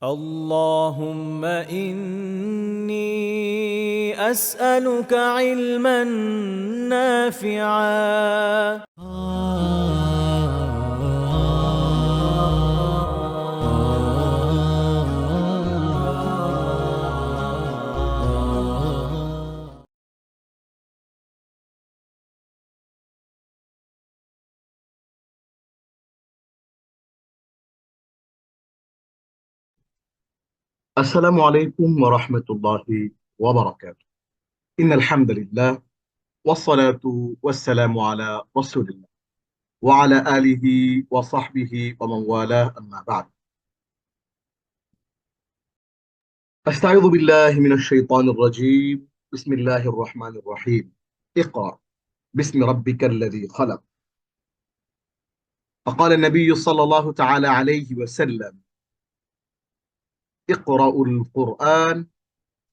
اللهم إني أسألك علما نافعا. السلام عليكم ورحمة الله وبركاته. إن الحمد لله والصلاة والسلام على رسول الله وعلى آله وصحبه ومن والاه أما بعد. أستعوذ بالله من الشيطان الرجيم. بسم الله الرحمن الرحيم. اقرأ باسم ربك الذي خلق. فقال النبي صلى الله تعالى عليه وسلم: اقرأوا القرآن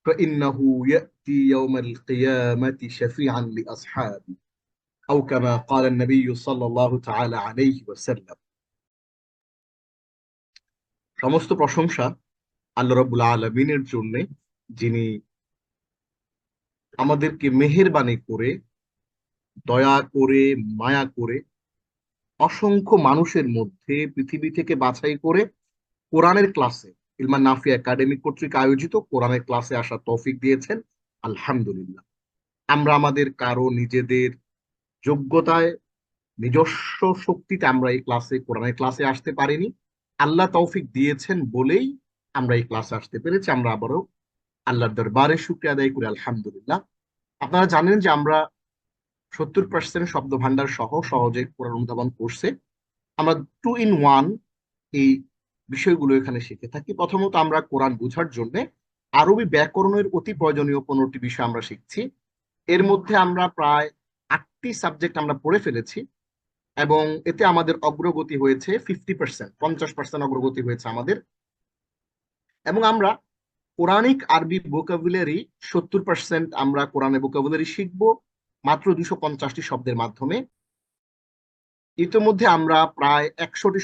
فإنه يأتي يوم القيامة شفيعا لأصحابه، أو كما قال النبي صلى الله تعالى عليه وسلم। সমস্ত প্রশংসা আল্লাহ রাব্বুল আলামিনের জন্য, যিনি আমাদেরকে মেহেরবানি করে, দয়া করে, মায়া করে অসংখ্য মানুষের মধ্যে পৃথিবী থেকে বাছাই করে কোরআনের ক্লাসে, ইলমান নাফি একাডেমি কর্তৃক আয়োজিত কোরআনের ক্লাসে আসার তৌফিক দিয়েছেন। আলহামদুলিল্লাহ। আমরা আমাদের কারো নিজেদের যোগ্যতায়, নিজস্ব শক্তিতে আমরা এই ক্লাসে, কোরআনের ক্লাসে আসতে পারিনি। আল্লাহ তৌফিক দিয়েছেন বলেই আমরা এই ক্লাসে আসতে পেরেছি। আমরা আবারও আল্লাহর দরবারে শুকরিয়া আদায় করি, আলহামদুলিল্লাহ। আপনারা জানেন যে আমরা 70% শব্দ ভান্ডার সহ সহজে কোরআন অনুধাবন কোর্সে আমরা 2 in 1 এই বিষয়গুলো এখানে শিখে থাকি। প্রথমত, আমরা কোরআন বোঝার জন্য আরবি ব্যাকরণের অতি প্রয়োজনীয় 15টি বিষয় আমরা শিখছি। এর মধ্যে আমরা প্রায় 8টি সাবজেক্ট আমরা পড়ে ফেলেছি এবং এতে আমাদের অগ্রগতি হয়েছে 50%, অগ্রগতি হয়েছে আমাদের। এবং আমরা কোরআনিক আরবি ভোকাবুলারি 70% আমরা কোরআনের ভোকাবুলারি শিখবো মাত্র 250টি শব্দের মাধ্যমে। ইতিমধ্যে আমরা প্রায় 100টি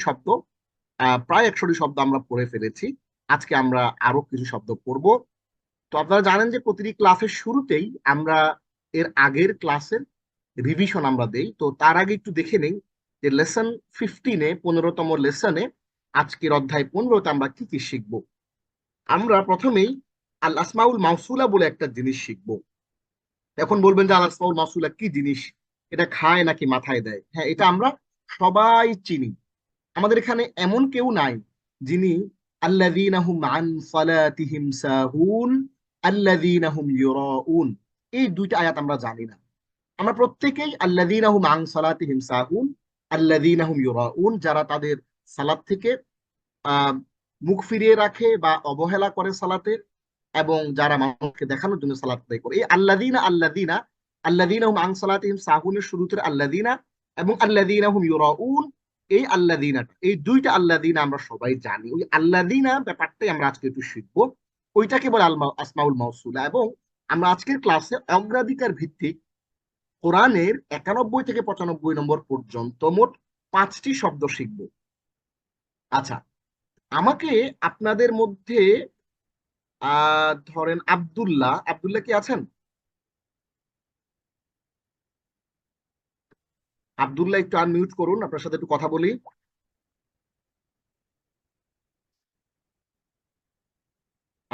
শব্দ আমরা পড়ে ফেলেছি। আজকে আমরা আরো কিছু শব্দ পড়ব। তো আপনারা জানেন যে প্রতিটি ক্লাসের শুরুতেই আমরা এর আগের ক্লাসের রিভিশন আমরা দেই। তো তার আগে একটু দেখে নেই যে লেসন 15-এ, 15তম লেসনে, আজকের অধ্যায় 15তে আমরা কি কি শিখবো। আমরা প্রথমেই আল আসমাউল মাউসুলা বলে একটা জিনিস শিখবো। এখন বলবেন যে আল আসমাউল মাউসুলা কি জিনিস, এটা খায় নাকি মাথায় দেয়? হ্যাঁ, এটা আমরা সবাই চিনি। আমাদের এখানে এমন কেউ নাই যিনি আল্লাযীনা হুম আন সালাতিহিম সাহুন, আল্লাযীনা হুম ইউরাউন, এই দুইটা আয়াত আমরা জানি না। আমরা প্রত্যেকেই আল্লাযীনা হুম আন সালাতিহিম সাহুন, আল্লাযীনা হুম ইউরাউন, যারা তাদের সালাত থেকে আহ মুখ ফিরিয়ে রাখে বা অবহেলা করে সালাতের, এবং যারা মানুষকে দেখানোর জন্য সালাত আদায় করে। এই আল্লাযীনা আল্লাযীনা আল্লাযীনা হুম আন সালাতিহিম সাহুনের শুরুতে আল্লাযীনা এবং আল্লাযীনা হুম ইউরাউন, এই আল্লাযীনাটা, এই দুইটা আল্লাযীনা আমরা সবাই জানি। ওই আল্লাযীনা ব্যাপারটাই আমরা আজকে একটু শিখবো। ওইটাকে বলে আসমাউল মাউসুলা। এবং আমরা আজকের ক্লাসে অগ্রাধিকার ভিত্তিক কোরআনের 91 থেকে 95 নম্বর পর্যন্ত মোট 5টি শব্দ শিখবো। আচ্ছা, আমাকে আপনাদের মধ্যে ধরেন আব্দুল্লাহ, আব্দুল্লাহ কি আছেন? আব্দুল্লাহ একটু আনমিউট করুন, আপনার সাথে একটু কথা বলি।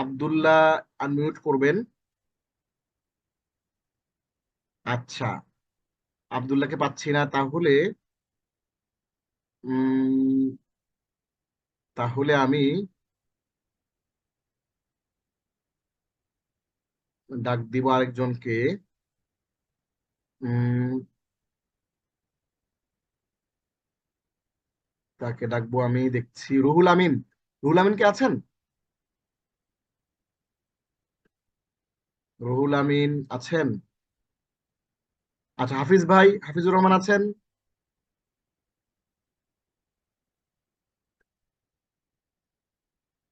আব্দুল্লাহ আনমিউট করবেন। আচ্ছা, আব্দুল্লাহকে পাচ্ছি না। উম তাহলে আমি ডাক দিব আরেকজনকে। উম তাকে ডাকবো, আমি দেখছি রুহুল আমিন। রুহুল আমিন কে আছেন? রুহুল আমিন আছেন? আচ্ছা, হাফিজ ভাই, হাফিজুর রহমান আছেন?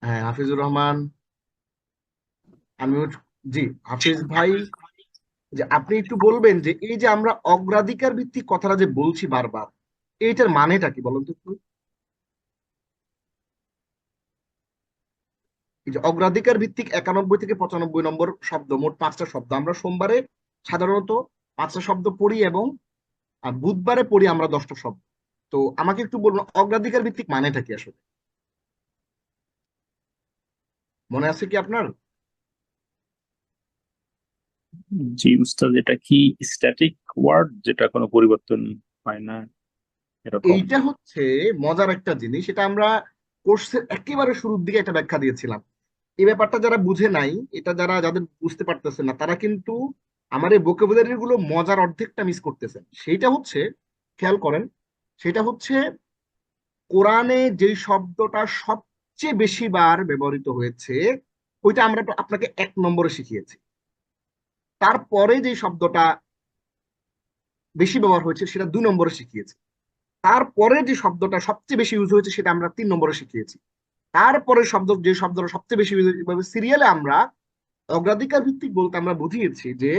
হ্যাঁ, হাফিজুর রহমান আনমিউট। জি, হাফিজ ভাই, যে আপনি একটু বলবেন যে এই যে আমরা অগ্রাধিকার ভিত্তিক কথাটা যে বলছি বারবার, এইটার মানেটা কি বলুন তো একটু। এই যে অগ্রাধিকার ভিত্তিক 91 থেকে 95 নম্বর শব্দ, মোট 5টা শব্দ আমরা সোমবারে সাধারণত 5টা শব্দ পড়ি এবং বুধবারে পড়ি আমরা 10টা শব্দ। তো আমাকে একটু বলুন অগ্রাধিকার ভিত্তিক মানেটা কি আসলে, মনে আছে কি আপনার? জি উস্তাদ, এটা কি স্ট্যাটিক ওয়ার্ড যেটা কোনো পরিবর্তন হয় না এরকম? এইটা হচ্ছে মজার একটা জিনিস, এটা আমরা কোর্সের একেবারে শুরুর দিকে একটা ব্যাখ্যা দিয়েছিলাম। এই ব্যাপারটা যারা বুঝে নাই, এটা যাদের বুঝতে পারতেছে না, তারা কিন্তু আমার এই ভোকাবুলারি গুলো মজার অর্ধেকটা মিস করতেছেন। সেইটা হচ্ছে, খেয়াল করেন, সেটা হচ্ছে কোরআনে যে শব্দটা সবচেয়ে বেশি বার ব্যবহৃত হয়েছে ওইটা আমরা আপনাকে 1 নম্বরে শিখিয়েছি। তারপরে যে শব্দটা বেশি ব্যবহার হয়েছে সেটা 2 নম্বরে শিখিয়েছি। তারপরে যে শব্দটা সবচেয়ে বেশি ইউজ হয়েছে সেটা আমরা 3 নম্বরে শিখিয়েছি। তারপরে যে শব্দটা সবচেয়ে বেশি সিরিয়ালে আমরা অগ্রাধিকার ভিত্তিক বলতে আমরা বুঝিয়েছি যে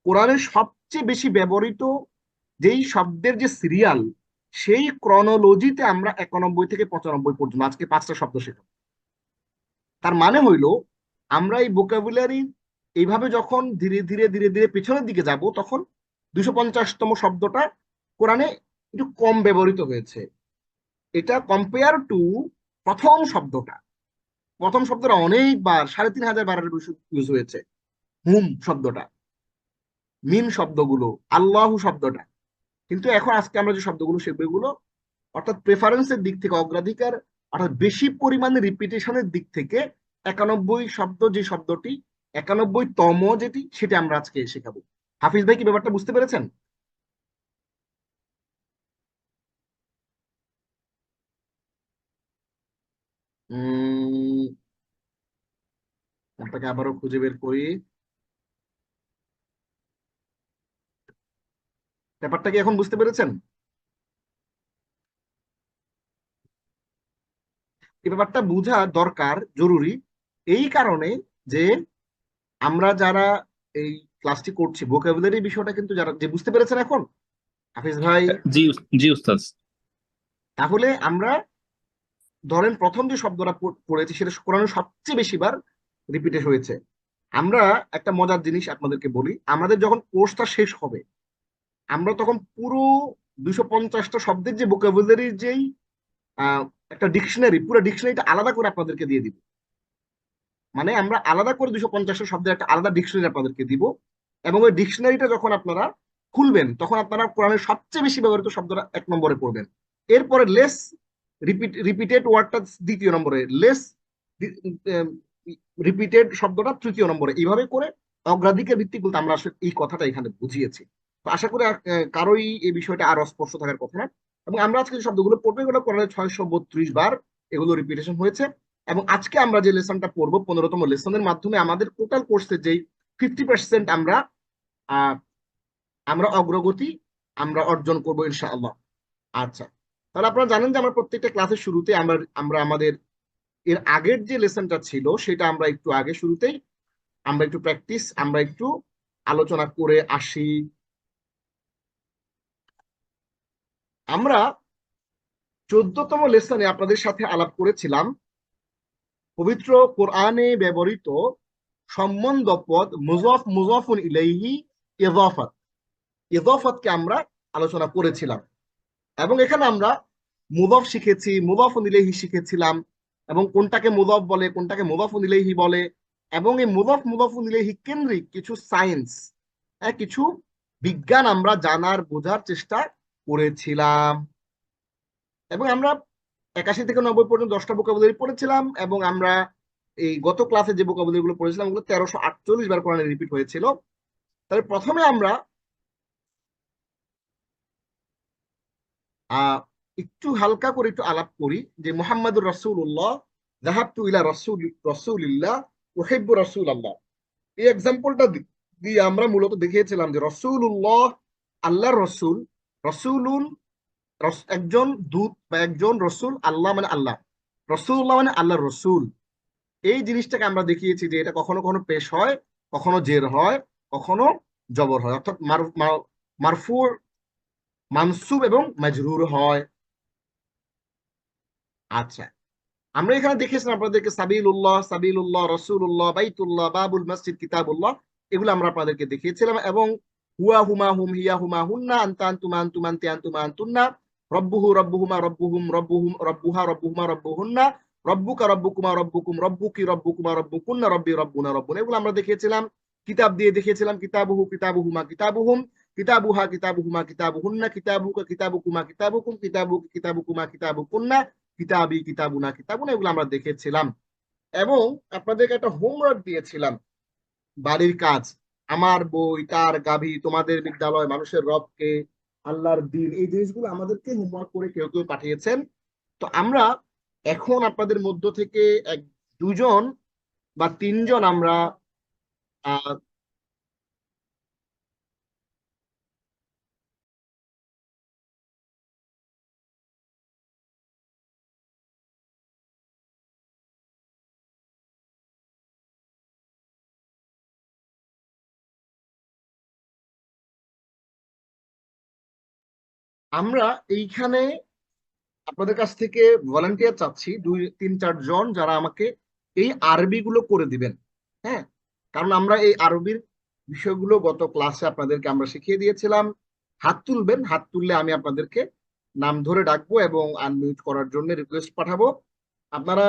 কোরআনের সবচেয়ে বেশি ব্যবহৃত যেই শব্দের যে সিরিয়াল, সেই ক্রনোলজিতে আমরা 91 থেকে 95 পর্যন্ত আজকে 5টা শব্দ শেখাবো। তার মানে হইল আমরা এই ভোকাবুলারি এইভাবে যখন ধীরে ধীরে ধীরে ধীরে পেছনের দিকে যাব, তখন 250তম শব্দটা কোরআনে একটু কম ব্যবহৃত হয়েছে। এটা কম্পেয়ার টু প্রথম শব্দটা। প্রথম শব্দটা অনেকবার 3500 বারের ইউজ হয়েছে, হুম শব্দটা, মিন শব্দগুলো, আল্লাহ শব্দটা। কিন্তু এখন আজকে আমরা যে শব্দগুলো সেগুলো অর্থাৎ প্রেফারেন্সের দিক থেকে, অগ্রাধিকার অর্থাৎ বেশি পরিমাণে রিপিটেশনের দিক থেকে 91 শব্দ যে শব্দটি, 91তম যেটি, সেটা আমরা আজকে শেখাবো। হাফিজ ভাই কি ব্যাপারটা বুঝতে পেরেছেন? উম আপনাকে আবারও খুঁজে বের করি। ব্যাপারটা কি এখন বুঝতে পেরেছেন? এই ব্যাপারটা বোঝা দরকার, জরুরি, এই কারণে যে আমরা যারা এই ক্লাসটি করছি ভোকাবুলারি বিষয়টা কিন্তু যারা যে বুঝতে পেরেছেন এখন, হাফিজ ভাই। জি জি উস্তাদ। তাহলে আমরা ধরেন প্রথম যে শব্দটা পড়েছি সেটা কোরআনে সবচেয়ে বেশি বার রিপিটেড হয়েছে। আমরা একটা মজার জিনিস আপনাদেরকে বলি, আমাদের যখন কোর্সটা শেষ হবে আমরা তখন পুরো 250টা শব্দের যে ভোকাবুলারির যেই আহ, একটা ডিকশনারি, পুরো ডিকশনারিটা আলাদা করে আপনাদেরকে দিয়ে দিব। মানে আমরা আলাদা করে 250টা শব্দের একটা আলাদা ডিকশনারি আপনাদেরকে দিব, এবং ওই ডিকশনারিটা যখন আপনারা খুলবেন তখন আপনারা কোরআনের সবচেয়ে বেশি ব্যবহৃত শব্দটা 1 নম্বরে পড়বেন। এরপরে লেস রিপিটেড ওয়ার্ডটা 2য় নম্বরে, লেস রিপিটেড শব্দটা 3য় নম্বরে, এইভাবে করে অগ্রাধিকার ভিত্তিক বলতে আমরা আসলে এই কথাটা এখানে বুঝিয়েছি। তো আশা করি কারোই এই বিষয়টা আরো স্পষ্ট থাকার কথা না। এবং আমরা আজকে যে শব্দগুলো পড়বো এগুলো কোরআনে 632 বার এগুলো রিপিটেশন হয়েছে। এবং আজকে আমরা যে লেসনটা পড়বো 15তম লেসনের মাধ্যমে আমাদের টোটাল কোর্সের যেই 50% আহ আমরা অগ্রগতি আমরা অর্জন করবো ইনশাআল্লাহ। আচ্ছা, তাহলে আপনারা জানেন যে আমরা প্রত্যেকটা ক্লাসের শুরুতে আমরা আমরা আমাদের এর আগের যে লেসনটা ছিল সেটা আমরা একটু আগে শুরুতেই আমরা একটু প্র্যাকটিস, আমরা একটু আলোচনা করে আসি। আমরা 14তম লেসনে আপনাদের সাথে আলাপ করেছিলাম পবিত্র কোরআনে ব্যবহৃত সম্বন্ধ পদ মুজাফ, মুজাফুন ইলাইহি, ইজাফাত। ইজাফাতকে আমরা আলোচনা করেছিলাম এবং এখানে আমরা মুজাফ শিখেছি, মুজাফুন ইলাইহি শিখেছিলাম, এবং কোনটাকে মুজাফ বলে কোনটাকে মুজাফুন ইলাইহি বলে, এবং এই মুজাফ মুজাফুন ইলাইহি কেন্দ্রিক কিছু সায়েন্স, কিছু বিজ্ঞান আমরা জানার বোঝার চেষ্টা করেছিলাম। এবং আমরা 81 থেকে 90 পর্যন্ত 10টা ভোকাবুলারি পড়েছিলাম, এবং আমরা এই গত ক্লাসে যে ভোকাবুলারি গুলো পড়েছিলাম ওগুলো 1348 বার কোরআনে রিপিট হয়েছিল। তাহলে প্রথমে আমরা একটু হালকা করে একটু আলাপ করি যে মুহাম্মাদুর রাসূলুল্লাহ, যাহাবতু ইলা রাসূলিল্লাহ উহিব্বু রাসূলাল্লাহ। এই এক্সাম্পলটা দিয়ে আমরা মূলত দেখিয়েছিলাম যে রাসূলুল্লাহ আল্লাহর রসুল, রসুলুন একজন দূত বা একজন রসুল, আল্লাহ মানে আল্লাহ, রসুল্লাহ মানে আল্লাহর রসুল। এই জিনিসটাকে আমরা দেখিয়েছি যে এটা কখনো কখনো পেশ হয়, কখনো জের হয়, কখনো জবর হয়, অর্থাৎ মারফু, মানসুব এবং মাজরুর হয়। আচ্ছা, আমরা এখানে দেখেছিলাম আপনাদেরকে সাবিলুল্লাহ, সাবিলুল্লাহ, রসুলুল্লাহ, বাইতুল্লাহ, বাবুল মসজিদ, কিতাবুল্লাহ, এগুলো আমরা আপনাদেরকে দেখিয়েছিলাম। এবং হুয়া হুমা হুম, হিয়া হুমা হুন্না, আনতা আনতুমা আনতুম, আনতি আনতুমা আনতুন্না, রব্বুহু রব্বুহুমা রব্বুহুম রব্বুহুম, রব্বুহা রব্বুহুমা রব্বুহুন্না, রব্বুকা রব্বুকুমা রব্বুকুম, রব্বুকি রব্বুকুমা রব্বুকুন্না, রব্বি রব্বুনা রব্বুনা, এগুলো আমরা দেখিয়েছিলাম। কিতাব দিয়ে দেখিয়েছিলাম কিতাবুহু কিতাবুহুমা কিতাবুহুম, কিতাবুহা কিতাবুহুমা কিতাবুহুন্না, কিতাবুকা কিতাবুকুমা কিতাবুকুম, কিতাবুকি কিতাবুকুমা কিতাবুকুন্না, কিতাবি কিতাবুনা কিতাবুনা, এগুলো আমরা দেখেছিলাম। এবং আপনাদেরকে একটা হোমওয়ার্ক দিয়েছিলাম, বাড়ির কাজ। আমার বই, তার গাভী, তোমাদের বিদ্যালয়, মানুষের রবকে, আল্লাহর দিন, এই জিনিসগুলো আমাদেরকে হোমওয়ার্ক করে কেউ কেউ পাঠিয়েছেন। তো আমরা এখন আপনাদের মধ্য থেকে এক দুজন বা তিনজন আমরা আহ আমরা এইখানে আপনাদের কাছ থেকে ভলান্টিয়ার চাচ্ছি, 2 3 4 জন যারা আমাকে এই আরবি গুলো করে দিবেন। হ্যাঁ, কারণ আমরা এই আরবির বিষয়গুলো গত ক্লাসে আপনাদেরকে আমরা শিখিয়ে দিয়েছিলাম। হাত তুলবেন, হাত তুললে আমি আপনাদেরকে নাম ধরে ডাকবো এবং আনমিউট করার জন্য রিকোয়েস্ট পাঠাবো। আপনারা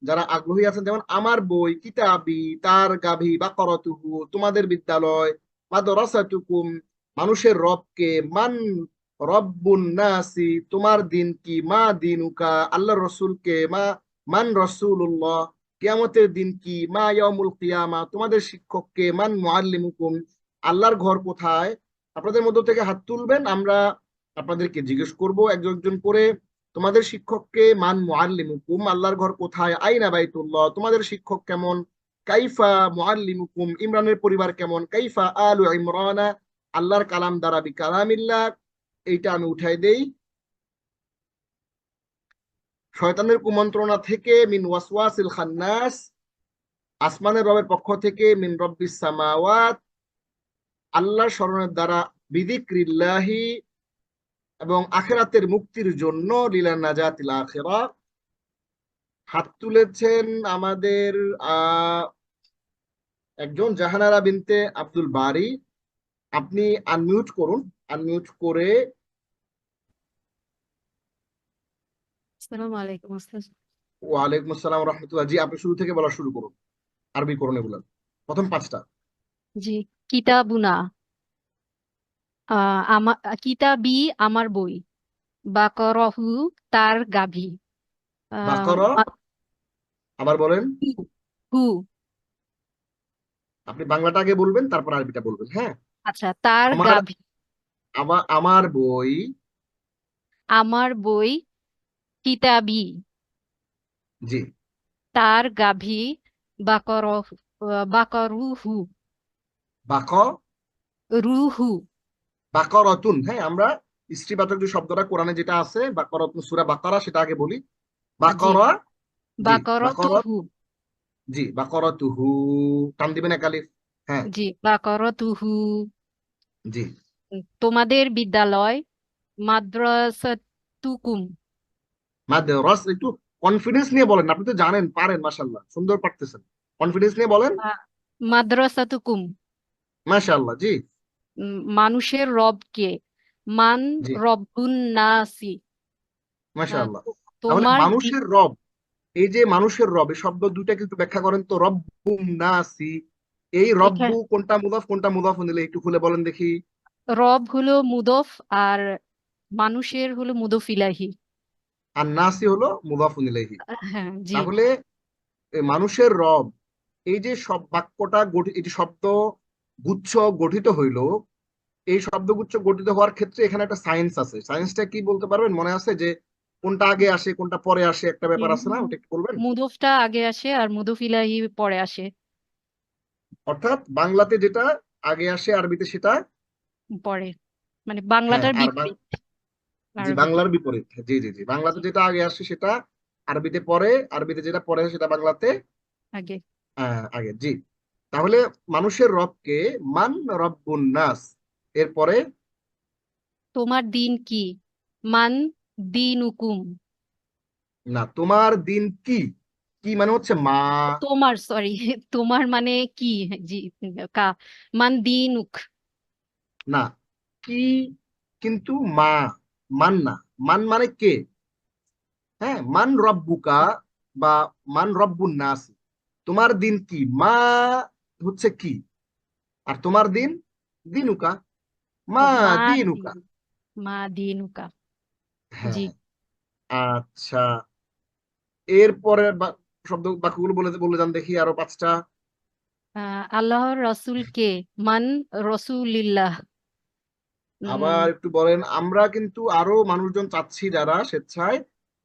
যারা আগ্রহী আছেন, যেমন আমার বই, কিতাবি, তার গাভী, বাকরাতুহু, তোমাদের বিদ্যালয়, মাদ্রাসাতুকুম, মানুষের রবকে, মান রব্বুন নাসি, তোমার দিন কি, মা দিনুকা, আল্লাহ রসুলকে, মান রসুল্লাহ, কিয়ামতের দিন কি, মা ইয়াউমুল কিয়ামা, তোমাদের শিক্ষককে, মান মুআল্লিমুকুম, আল্লাহর ঘর কোথায়। আপনাদের মধ্য থেকে হাত তুলবেন, আমরা আপনাদেরকে জিজ্ঞেস করব একজন একজন করে। তোমাদের শিক্ষককে, মান মুআল্লিমুকুম, আল্লাহর ঘর কোথায়, আইনা বাইতুল্লাহ, তোমাদের শিক্ষক কেমন, কাইফা মুআল্লিমুকুম, ইমরানের পরিবার কেমন, কাইফা আলু ইমরানা, আল্লাহর কালাম দ্বারা বি কালামিল্লাহ, এইটা আমি উঠাই দেই। শয়তানের কুমন্ত্রণা থেকে, মিন ওয়াসওয়াসিল খান্নাস, আসমানের রবের পক্ষ থেকে, মিন রব্বিস সামাওয়াত, আল্লাহর স্মরণের দ্বারা, বিযিকরিল্লাহি, এবং আখিরাতের মুক্তির জন্য, লিলা নাজাতিল আখিরা। হাত তুলেছেন আমাদের একজন জাহানারা বিনতে আব্দুল বারি। আপনি আনমিউট করুন, আনমিউট করে। আসসালামু আলাইকুম ওস্তাদ। ওয়ালাইকুম আসসালাম রহমতুল্লাহ। জি, আপনি শুরু থেকে বলা শুরু করুন, আরবি করুন এগুলো, প্রথম 5টা। জি, কিতাবুনা, আমার কিতাবি, আমার বই, বাকরহু, তার গাভী, আহ, বাকারা, মা- আবার বলেন। হু, হু, আপনি বাংলাটা আগে বলবেন, তারপর আরবিটা বলবেন। হ্যাঁ, আচ্ছা, তার আমার গাভী, আমার বই, আমার বই, কিতাবি, জি, তার গাভী, বাকরহু, বাকরুহু, বাক রুহু, বাকরাতুন। হ্যাঁ, আমরা স্ত্রীবাচক যে শব্দটা কোরআনে যেটা আছে, বাকরাতুন, সূরা বাকারা, সেটা আগে বলি। জি, বাকরা, জি, বাকরাত, বাকরতুহু, জি, বাকরাতুহু, টান দিবেন এক আলিফ। হ্যাঁ, জি, বাকরতুহু, জি, তোমাদের বিদ্যালয়, মাদ্রাসাতুকুম, মাদ্রাস, একটু কনফিডেন্স নিয়ে বলেন, আপনি তো জানেন, পারেন, মাশাআল্লাহ, সুন্দর পারতেছেন, কনফিডেন্স নিয়ে বলেন। মাদ্রাসাতুকুম, মাশাআল্লাহ, জি, মানুষের রবকে, মান জি, রব্বুন নাসি, আহ, মাশাআল্লাহ। তাহলে তোমার মানুষের রব, এই যে মানুষের রব, এই শব্দ দুইটাকে একটু ব্যাখ্যা করেন তো। রব্বুন নাসি, এই রব্বু এখানে কোনটা মুদাফ কোনটা মুদাফ নিলে একটু খুলে বলেন দেখি। রব হলো মুদফ, আর মানুষের হলো মুদফ ইলাহি। আর নাসি হলো মুদাফ ইলাইহি। হ্যাঁ, জি, তাহলে এই মানুষের রব, এই যে সব বাক্যটা এই যে শব্দ গুচ্ছ গঠিত হইলো, এই শব্দগুচ্ছ গঠিত হওয়ার ক্ষেত্রে এখানে একটা সায়েন্স আছে। সায়েন্সটা কি বলতে পারবেন, মনে আছে যে কোনটা আগে আসে কোনটা পরে আসে, একটা ব্যাপার আছে না, ওটা একটু বলবেন। মুদফটা আগে আসে আর মুদফ ইলাহি পরে আসে। অর্থাৎ বাংলাতে যেটা আগে আসে, আরবিতে সেটা, পরে, মানে হ্যাঁ, বাংলাটার আর বিপরীত জি, আরবিতে। বাংলার বিপরীত। জি, জি, জি, বাংলাতে যেটা আগে আসে সেটা আরবিতে পরে, আরবিতে যেটা পরে আসে সেটা বাংলাতে আগে, আগে। জি, তাহলে মানুষের রবকে, মান রব্বুন নাস, এরপরে তোমার দিন কি, মান দিনুকুম, না, তোমার দিন কি, কি মানে হচ্ছে মা। তোমার, সরি, তোমার মানে কি? জি, কা মান দিনুক। না, কি কিন্তু মা, মান না। মান মানে কে, হ্যাঁ, মান রব্বুকা বা মান রব্বুন নাস। তোমার দিন কি, মা হচ্ছে কি, আর তোমার দিন দিনুকা, ও, মা মা দিনুকা। দিন, মা দিনুকা। জি। হ্যাঁ, আচ্ছা, এরপরে শব্দ বাক্যগুলো বলে বলে যান দেখি, আরো 5টা। আল্লাহর রসুল কে? মান রসুলিল্লাহ। আবার উম, একটু বলেন, আমরা কিন্তু আরো মানুষজন চাচ্ছি যারা স্বেচ্ছায়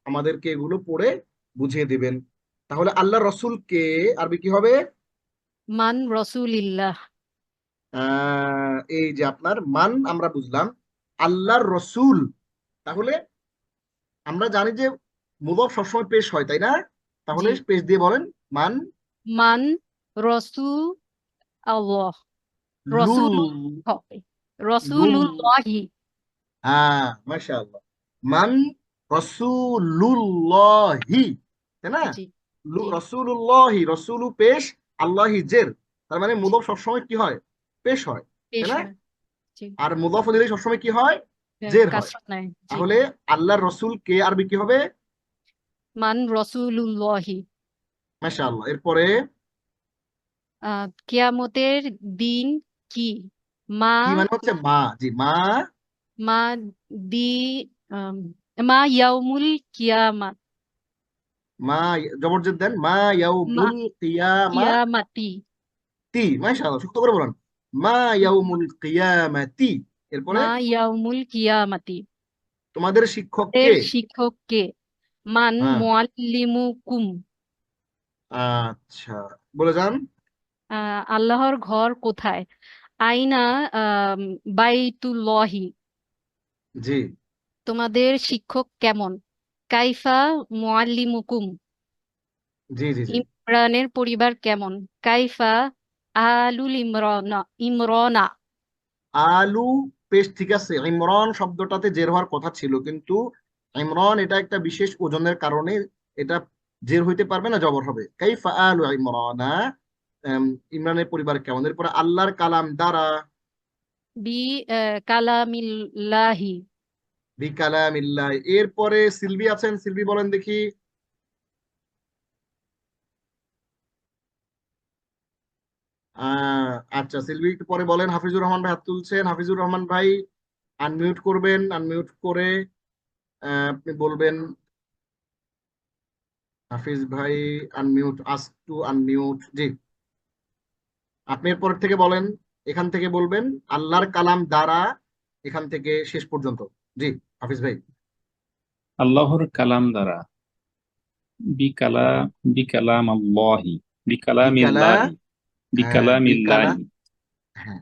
আমাদেরকে এগুলো পড়ে বুঝিয়ে দিবেন। তাহলে আল্লাহ রসুল কে আরবি কি হবে? মান রসুলিল্লাহ। এই যে আপনার মান আমরা বুঝলাম, আল্লাহর রসুল, তাহলে আমরা জানি যে মুদফ সবসময় পেশ হয়, তাই না? তাহলে জি, পেশ দিয়ে বলেন, মান মান রসুল আল্লাহ, লুল, রসুল হবে লুল, রসুলুল্লাহি। হ্যাঁ, মাশাআল্লাহ, মান রসুলুল্লাহি, তাই না? জি, জি, রসুলুল্লাহি, রসুলু পেশ, আল্লাহি জের, তার মানে জি, মুদফ সবসময় কি হয়, পেশ হয়, তাই পেশ না? হয়। জি, আর মুদফ দিলে সবসময় কি হয়, জের হয়। কাসরাত নাই। জি, তাহলে আল্লাহর রসুল কে আরবি কি হবে? মান রসুলুল্লাহি। মাশাআল্লাহ, এরপরে কিয়ামতের দিন কি? মা, কি মানে হচ্ছে মা, জি মা, মা দি আম, মা ইয়াউমুল কিয়ামাত। মা জবরজের দেন, মা মা ইয়াউমুল কিয়ামাতি, কিয়ামাতি। মাশাআল্লাহ, শক্ত করে বলেন, মা ইয়াউমুল কিয়ামাতি। এরপরে মা ইয়াউমুল কিয়ামাতি। তোমাদের শিক্ষক এর কে? শিক্ষককে? মান হ্যাঁ, মুআল্লিমুকুম। আচ্ছা, বলে যান। আল্লাহর ঘর কোথায়? আইনা আম, বাইতুল্লাহি। জি, তোমাদের শিক্ষক কেমন? কাইফা মুআল্লিমুকুম। জি, জি, জি। ইমরানের পরিবার কেমন? কাইফা আলুল ইমরানা, ইমরানা। আলু পেশ, ঠিক আছে, ইমরান শব্দটাতে জের হওয়ার কথা ছিল, কিন্তু ইমরান এটা একটা বিশেষ ওজনের কারণে এটা জের হইতে পারবে না, জবর হবে। কাইফা আলু ইমরানা, ইমরানের পরিবার কেমন। এরপরে আল্লাহর কালাম দ্বারা, বি কালামিল্লাহি। বিকালামিল্লাহ। এরপরে সিলভি আছেন, সিলভি বলেন দেখি। আচ্ছা, সিলভি একটু পরে বলেন। হাফিজুর রহমান ভাই হাত তুলছেন, হাফিজুর রহমান ভাই আনমিউট করবেন, আনমিউট করে আপনি বলবেন, হাফিজ ভাই আনমিউট, আস্ক টু আনমিউট, জি, আপনি এরপর থেকে বলেন, এখান থেকে বলবেন আল্লাহর কালাম দ্বারা, এখান থেকে শেষ পর্যন্ত। জি, হাফিজ ভাই। আল্লাহর কালাম দ্বারা, বিকালা বিকালাম আল্লাহি, বিকালা, বিকালামিল্লাহি, হ্যাঁ বিকালা, বিকালামিল্লাহি, হ্যাঁ,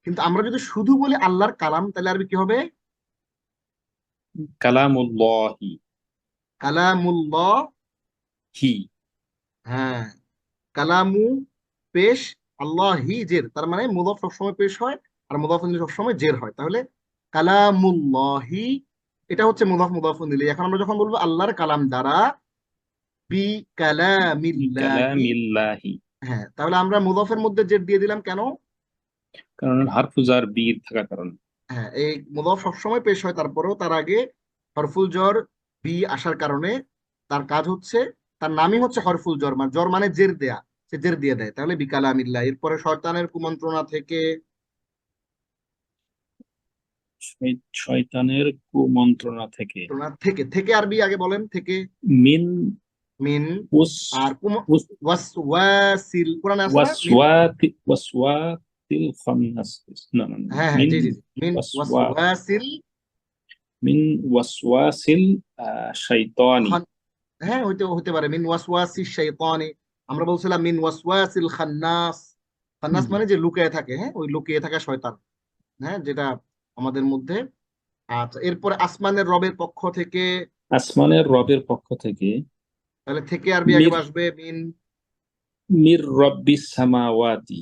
কিন্তু আমরা যদি শুধু বলি আল্লাহর কালাম, তাহলে আরবি কি হবে? কালামুল্লাহি, কালামুল্লাহ, হি, হ্যাঁ, কালামু পেশ, আল্লাহ হি জের, তার মানে মুদাফ সবসময় পেশ হয়, আর মুদাফ ইলাইহি সবসময় জের হয়। তাহলে কালামুল্লাহি, এটা হচ্ছে মুদাফ মুদাফ ইলাইহি। এখন আমরা যখন বলবো আল্লাহর কালাম দ্বারা, বি কালামিল্লাহি, বিকালামিল্লাহি, হ্যাঁ, তাহলে আমরা মুদাফের মধ্যে জের দিয়ে দিলাম কেন? কারণ হারফুজার বীর থাকার কারণে। হ্যাঁ, এই মুদাফ সবসময় পেশ হয়, তারপরেও তার আগে হরফুল জর বি আসার কারণে তার কাজ হচ্ছে, তার নামই হচ্ছে হরফুল জর, মানে জর মানে জের দেয়া, সে জের দিয়ে দেয়। তাহলে বিকালামিল্লাহ। এরপরে শয়তানের কুমন্ত্রণা থেকে, শয়তানের কুমন্ত্রণা থেকে, থেকে, থেকে আরবি আগে বলেন, থেকে, মিন মিন, উস আর উস ওয়াসওয়াসিল, কোরআনে আছে না মিন? ওয়াসওয়াতিল খান্নাস, না না না, হ্যাঁ, হ্যাঁ, মিন জি, জি, জি, মিন ওয়াসওয়া ওয়াসওয়াসিল মিন ওয়াসওয়াসিল শাইতানি। খান, হ্যাঁ, হইতে হতে পারে মিন ওয়াসওয়াসি শাইতানি। আমরা বলছিলাম মিন ওয়াসওয়াসিল খান্নাস, খান্নাস মানে যে লুকিয়ে থাকে, হ্যাঁ, ওই লুকিয়ে থাকা শয়তান, হ্যাঁ, যেটা আমাদের মধ্যে। আচ্ছা, এরপরে আসমানের রবের পক্ষ থেকে, আসমানের রবের পক্ষ থেকে, তাহলে থেকে আরবি আগে মির আসবে মিন, মির রব্বিস সামাওয়াতি,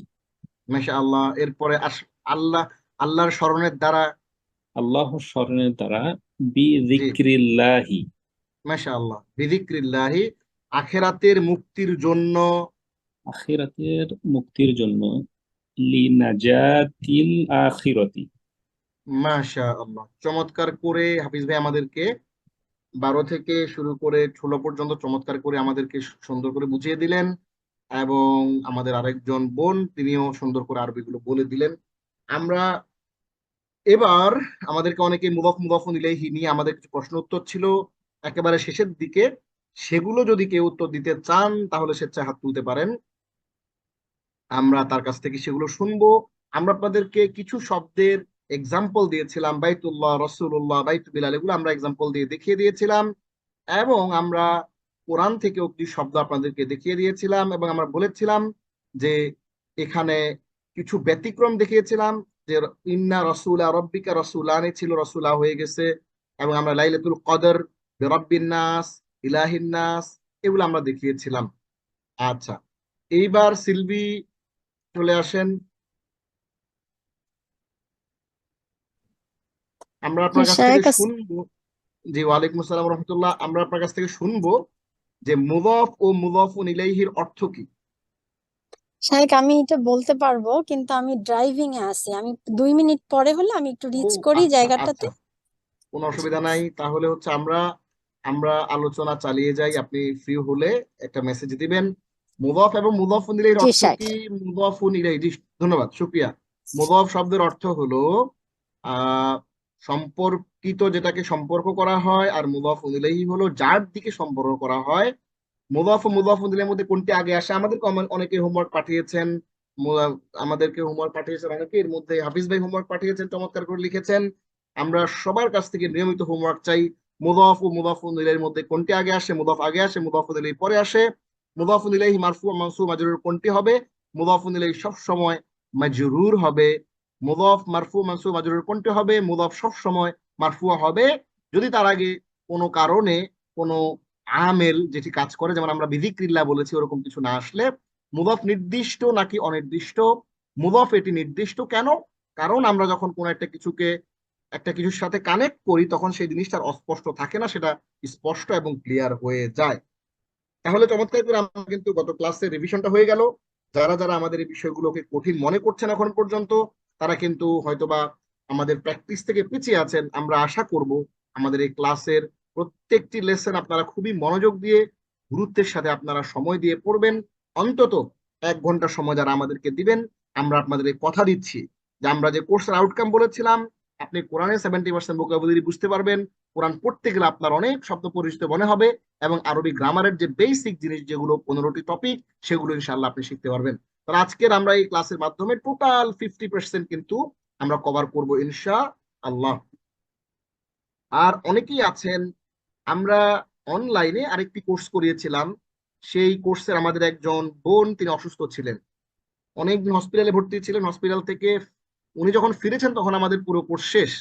মাশাআল্লাহ। এরপরে আল্লাহ, আল্লাহর স্মরণের দ্বারা, আল্লাহর স্মরণের দ্বারা, বি জি, যিকরিল্লাহি, মাশাআল্লাহ, বিযিকরিল্লাহি, আখিরাতের মুক্তির জন্য। আখিরাতের মুক্তির জন্য, লিনাজাতিল আখিরাতি। মাশাআল্লাহ, চমৎকার করে হাফিজ ভাই আমাদেরকে 12 থেকে শুরু করে 16 পর্যন্ত চমৎকার করে আমাদেরকে সুন্দর করে বুঝিয়ে দিলেন, এবং আমাদের আরেকজন বোন তিনিও সুন্দর করে আরবিগুলো বলে দিলেন। আমরা এবার আমাদেরকে অনেকে মুদাফ ইলাইহি নিয়ে আমাদের কিছু প্রশ্ন উত্তর ছিল একেবারে শেষের দিকে, সেগুলো যদি কেউ উত্তর দিতে চান তাহলে স্বেচ্ছায় হাত তুলতে পারেন, আমরা তার কাছ থেকে সেগুলো শুনবো। আমরা আপনাদেরকে কিছু শব্দের এক্সাম্পল দিয়েছিলাম, বাইতুল্লাহ, রসুল্লাহ, বাইতু বিলাল, এগুলো আমরা এক্সাম্পল দিয়ে দেখিয়ে দিয়েছিলাম, এবং আমরা কোরআন থেকে একটি শব্দ আপনাদেরকে দেখিয়ে দিয়েছিলাম, এবং আমরা বলেছিলাম যে এখানে কিছু ব্যতিক্রম দেখিয়েছিলাম, যে ইন্না রসুলা রব্বিকা রসুলানি ছিল রসুলা হয়ে গেছে, এবং আমরা লাইলাতুল কদর, বেরব্বিন নাস, ইলাহিন নাস, এগুলো আমরা দেখিয়েছিলাম। আচ্ছা, এইবার সিলভি চলে আসেন, আমরা আপনার কাছ থেকে শুনবো। জি, ওয়ালাইকুম আসসালাম রহমতুল্লাহ। আমরা আপনার কাছ থেকে শুনবো যে মুদাফ ও মুদাফুন ইলাইহির অর্থ কি। শাহেক, আমি এটা বলতে পারবো, কিন্তু আমি ড্রাইভিং এ আছি। আমি 2 মিনিট পরে হলে আমি একটু ও রিচ করি আচ্ছা জায়গাটাতে। আচ্ছা, কোনো অসুবিধা নাই। তাহলে হচ্ছে আমরা আমরা আলোচনা চালিয়ে যাই, আপনি ফ্রি হলে একটা মেসেজ দিবেন। মুদাফ এবং মুদাফুন ইলাইহির জি অর্থ শাহেক। কি? মুদাফুন ইলাইহি, জি, ধন্যবাদ, শুকরিয়া। মুদাফ শব্দের অর্থ হলো আহ সম্পর্কিত, যেটাকে সম্পর্ক করা হয়, আর মুদাফুন ইলাইহি হলো যার দিকে সম্পর্ক করা হয়। মুদাফ ও মুদাফুন ইলাইহির মধ্যে কোনটি আগে আসে? আমাদেরকে অনেকে হোমওয়ার্ক পাঠিয়েছেন, আমাদেরকে হোমওয়ার্ক পাঠিয়েছেন অনেকে, এর মধ্যে হাফিজ ভাই হোমওয়ার্ক পাঠিয়েছেন, চমৎকার করে লিখেছেন। আমরা সবার কাছ থেকে নিয়মিত হোমওয়ার্ক চাই। মুদাফ ও মুদাফুন ইলাইহির মধ্যে কোনটি আগে আসে? মুদাফ আগে আসে, মুদাফুন ইলাইহি পরে আসে। মুদাফুন ইলাইহি মারফু মানসুব মাজরুর কোনটি হবে? মুদাফুন ইলাইহি সব সময় মাজরুর হবে। মুদাফ মারফু মানসুব মাজরুর কোনটি হবে? মুদাফ সব সময় মারফু হবে যদি তার আগে কোনো কারণে কোনো আমেল যেটি কাজ করে, যেমন আমরা বিযিকরিল্লাহ বলেছি, ওরকম কিছু না আসলে। মুদাফ নির্দিষ্ট নাকি অনির্দিষ্ট? মুদাফ এটি নির্দিষ্ট। কেন? কারণ আমরা যখন কোনো একটা কিছুর সাথে কানেক্ট করি তখন সেই জিনিসটার অস্পষ্ট থাকে না, সেটা স্পষ্ট এবং ক্লিয়ার হয়ে যায়। তাহলে চমৎকার করে আমরা কিন্তু গত ক্লাসে রিভিশনটা হয়ে গেল। যারা যারা আমাদের এই বিষয়গুলোকে কঠিন মনে করছেন এখন পর্যন্ত, তারা কিন্তু হয়তোবা আমাদের প্র্যাকটিস থেকে পিছিয়ে আছেন। আমরা আশা করব আমাদের এই ক্লাসের প্রত্যেকটি লেসন আপনারা খুবই মনোযোগ দিয়ে, গুরুত্বের সাথে আপনারা সময় দিয়ে পড়বেন। অন্তত 1 ঘন্টা সময় যারা আমাদেরকে দিবেন, আমরা আপনাদের কথা দিচ্ছি যে আমরা যে কোর্সের আউটকাম বলেছিলাম, আপনি কোরআনের 70% ভোকাবুলারি বুঝতে পারবেন। কোরআন পড়তে গেলে আপনার অনেক শব্দ পরিচিত মনে হবে, এবং আরবি গ্রামারের যে বেসিক জিনিস, যেগুলো 15টি টপিক, সেগুলো ইনশাআল্লাহ আপনি শিখতে পারবেন। তো আজকের আমরা এই ক্লাসের মাধ্যমে টোটাল 50% কিন্তু আমরা কভার করব ইনশাআল্লাহ। আর অনেকেই আছেন, আমরা অনলাইনে আরেকটি কোর্স করিয়েছিলাম, সেই কোর্সের আমাদের একজন বোন, তিনি অসুস্থ ছিলেন, অনেকদিন হসপিটালে ভর্তি ছিলেন। হসপিটাল থেকে উনি যখন ফিরেছেন তখন আমাদের পুরো কোর্স শেষ,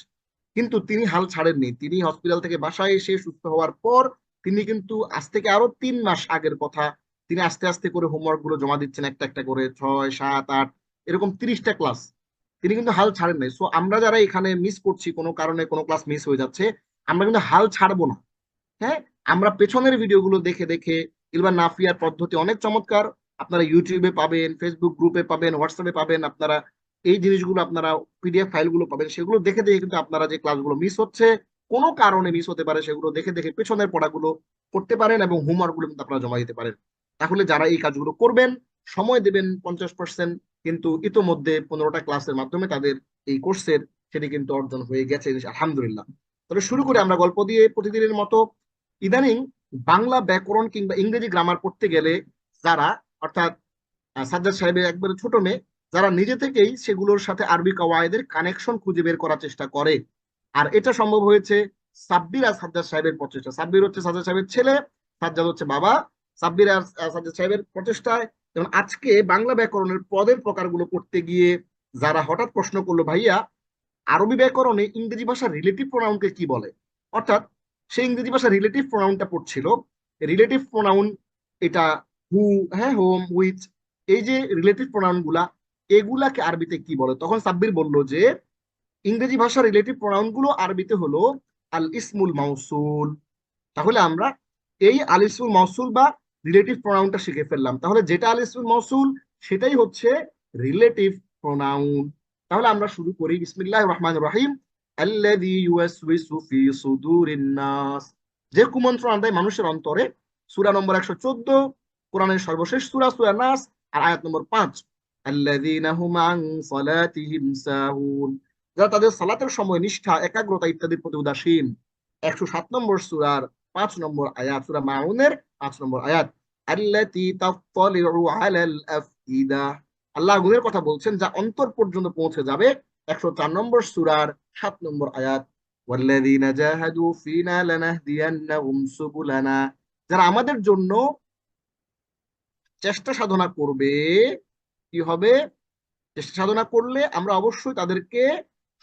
কিন্তু তিনি হাল ছাড়েননি। তিনি হসপিটাল থেকে বাসায় এসে সুস্থ হওয়ার পর তিনি কিন্তু আজ থেকে আরো 3 মাস আগের কথা, তিনি আস্তে আস্তে করে হোমওয়ার্ক গুলো জমা দিচ্ছেন, একটা একটা করে 6, 7, 8, এরকম 30টা ক্লাস। তিনি কিন্তু হাল ছাড়েন নাই। সো আমরা যারা এখানে মিস করছি, কোনো কারণে কোনো ক্লাস মিস হয়ে যাচ্ছে, আমরা কিন্তু হাল ছাড়বো না। হ্যাঁ, আমরা পেছনের ভিডিওগুলো দেখে দেখে, ইলবা নাফিয়ার পদ্ধতি অনেক চমৎকার, আপনারা ইউটিউবে পাবেন, ফেসবুক গ্রুপে পাবেন, হোয়াটসঅ্যাপে পাবেন, আপনারা এই জিনিসগুলো, আপনারা পিডিএফ ফাইলগুলো পাবেন, সেগুলো দেখে দেখে কিন্তু আপনারা যে ক্লাসগুলো মিস হচ্ছে, কোনো কারণে মিস হতে পারে, সেগুলো দেখে দেখে পেছনের পড়াগুলো করতে পারেন, এবং হোমওয়ার্ক গুলো কিন্তু আপনারা জমা দিতে পারেন। তাহলে যারা এই কাজগুলো করবেন, সময় দেবেন 50%, কিন্তু ইতোমধ্যে 15টা ক্লাসের মাধ্যমে তাদের এই কোর্সের সেটি কিন্তু অর্জন হয়ে গেছে, আলহামদুলিল্লাহ। তাহলে শুরু করে আমরা গল্প দিয়ে প্রতিদিনের মতো। ইদানিং বাংলা ব্যাকরণ কিংবা ইংরেজি গ্রামার পড়তে গেলে যারা, অর্থাৎ সাজ্জাদ সাহেবের একবারে ছোট মেয়ে, যারা নিজে থেকেই সেগুলোর সাথে আরবি কাওয়ায়েদের কানেকশন খুঁজে বের করার চেষ্টা করে, আর এটা সম্ভব হয়েছে সাব্বির আর সাজ্জাদ সাহেবের প্রচেষ্টা। সাব্বির হচ্ছে সাজ্জাদ সাহেবের ছেলে, সাজ্জাদ হচ্ছে বাবা। সাব্বির আর সাজ্জাদ সাহেবের প্রচেষ্টায়, যেমন আজকে বাংলা ব্যাকরণের পদের প্রকারগুলো পড়তে গিয়ে যারা হঠাৎ প্রশ্ন করলো, ভাইয়া আরবি ব্যাকরণে ইংরেজি ভাষার রিলেটিভ প্রোনাউনকে কি বলে, অর্থাৎ সে ইংরেজি ভাষার রিলেটিভ প্রোনাউনটা পড়ছিল। রিলেটিভ প্রোনাউন, এটা হু, হ্যাঁ, হোম, হুইচ, এই যে রিলেটিভ প্রোনাউন গুলা, এগুলাকে আরবিতে কি বলে? তখন সাব্বির বলল যে ইংরেজি ভাষার রিলেটিভ প্রোনাউন গুলো আরবিতে হলো আল ইসমুল মাউসুল, তাহলে আমরা এই আল ইসমুল মওসুল বা রিলেটিভ প্রোনাউনটা শিখে ফেললাম। তাহলে যেটা আল ইসমুল মওসুল সেটাই হচ্ছে রিলেটিভ প্রোনাউন। তাহলে আমরা শুরু করি, বিসমিল্লাহির রহমানির রহিম। আল্লাযী ইউওয়াসউইসু ফি সুদুরিন নাস, যে কুমন্ত্রণা দেয় মানুষের অন্তরে। সূরা নম্বর 114, কোরআনের সর্বশেষ সূরা, সূরা নাস, আর আয়াত নম্বর 5। আল্লাযীনা হুম আন সালাতিহিম সাহুন, যারা তাদের সালাতের সময় নিষ্ঠা, একাগ্রতা ইত্যাদির প্রতি উদাসীন। 107 নম্বর সূরার 5 নম্বর আয়াত, সূরা মাউনের 5 নম্বর আয়াত। আল্লাতী তাত্তালিউ আলাল আফইদা, আল্লাহ আগুনের কথা বলছেন যা অন্তর পর্যন্ত পৌঁছে যাবে। 104 নম্বর সূরার 7 নম্বর আয়াত। ওয়াল্লাযীনা জাহাদু ফিনা লানাহদিয়ান্নাহুম সুবুলানা, যারা আমাদের জন্য চেষ্টা সাধনা করবে, কি হবে? চেষ্টা সাধনা করলে আমরা অবশ্যই তাদেরকে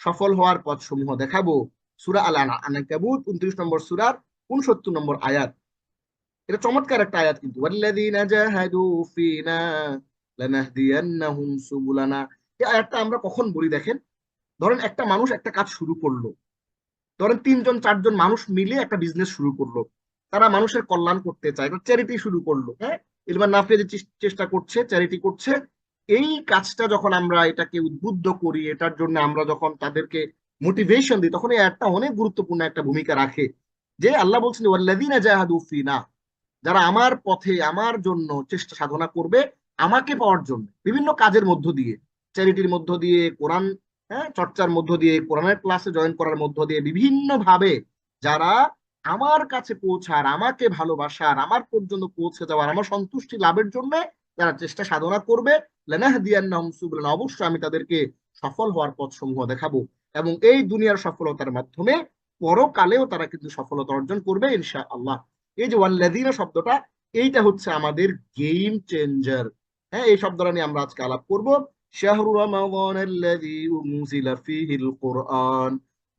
সফল হওয়ার পথ সমূহ দেখাবো। সূরা আল আনকাবুত 29 নম্বর সূরার 69 নম্বর আয়াত। এটা চমৎকার একটা আয়াত কিন্তু, ওয়াল্লাযীনা জাহাদু ফিনা লানাহদিয়ান্নাহুম সুবুলানা। এই আয়াতটা আমরা কখন বলি দেখেন, ধরেন একটা মানুষ একটা কাজ শুরু করলো, ধরেন 3-4জন মানুষ মিলে একটা বিজনেস শুরু করলো, তারা মানুষের কল্যাণ করতে চায়, একটা চ্যারিটি শুরু করলো, হ্যাঁ, ইলমান নাফিয়া চেষ্টা করছে, চ্যারিটি করছে। এই কাজটা যখন আমরা এটাকে উদ্বুদ্ধ করি, এটার জন্য আমরা যখন তাদেরকে মোটিভেশন দিই, তখন এই একটা অনেক গুরুত্বপূর্ণ একটা ভূমিকা রাখে। যে আল্লাহ বলছেন ওয়াল্লাযীনা জাহাদু ফিনা, যারা আমার পথে আমার জন্য চেষ্টা সাধনা করবে, আমাকে পাওয়ার জন্য বিভিন্ন কাজের মধ্য দিয়ে, চ্যারিটির মধ্য দিয়ে, কোরআন চর্চার মধ্য দিয়ে, কোরআনের ক্লাসে জয়েন করার মধ্য দিয়ে, বিভিন্ন ভাবে যারা আমার কাছে পৌঁছার, আমাকে ভালোবাসার, আমার পর্যন্ত পৌঁছে যাওয়ার, আমার সন্তুষ্টি লাভের জন্য যারা চেষ্টা সাধনা করবে, লানাহদিয়ান্নাহুম সুবুলানা, অবশ্যই আমি তাদেরকে সফল হওয়ার পথ সমূহ দেখাবো। এবং এই দুনিয়ার সফলতার মাধ্যমে পরকালেও তারা কিন্তু সফলতা অর্জন করবে ইনশাআল্লাহ। এই যে ওয়াল্লাযীনা শব্দটা, এইটা হচ্ছে আমাদের গেম চেঞ্জার। হ্যাঁ, এই শব্দটা নিয়ে আমরা আজকে আলাপ করব। শাহরু রমাদানাল্লাযী উনজিলা ফীহিল কুরআন,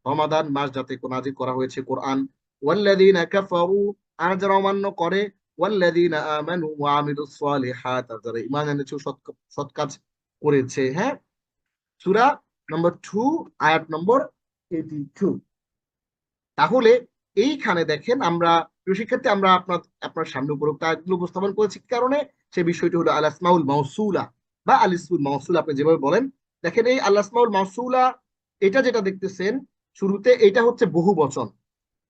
রমাদান মাস যাতে নাযিল করা হয়েছে কোরআন। ওয়াল্লাযীনা কাফারু, আর যারা অমান্য করে। ওয়াল্লাযীনা আমানু ওয়া আমিলুস সালিহাত, আর যারা ঈমান এনেছে, সৎ কাজ করেছে। হ্যাঁ, সূরা নম্বর 2 আয়াত নম্বর 82। তাহলে এইখানে দেখেন, আমরা শিক্ষার্থী, আমরা আপনার সামনে উপরোক্ত আয়াতগুলো উপস্থাপন করেছি, কারণে সে বিষয়টি হলো আল আসমাউল মাউসুলা বা আল ইসমুল মাউসুল, আপনি যেভাবে বলেন। দেখেন এই আল আসমাউল মাউসুলা, এটা যেটা দেখতেছেন শুরুতে, এটা হচ্ছে বহু বচন,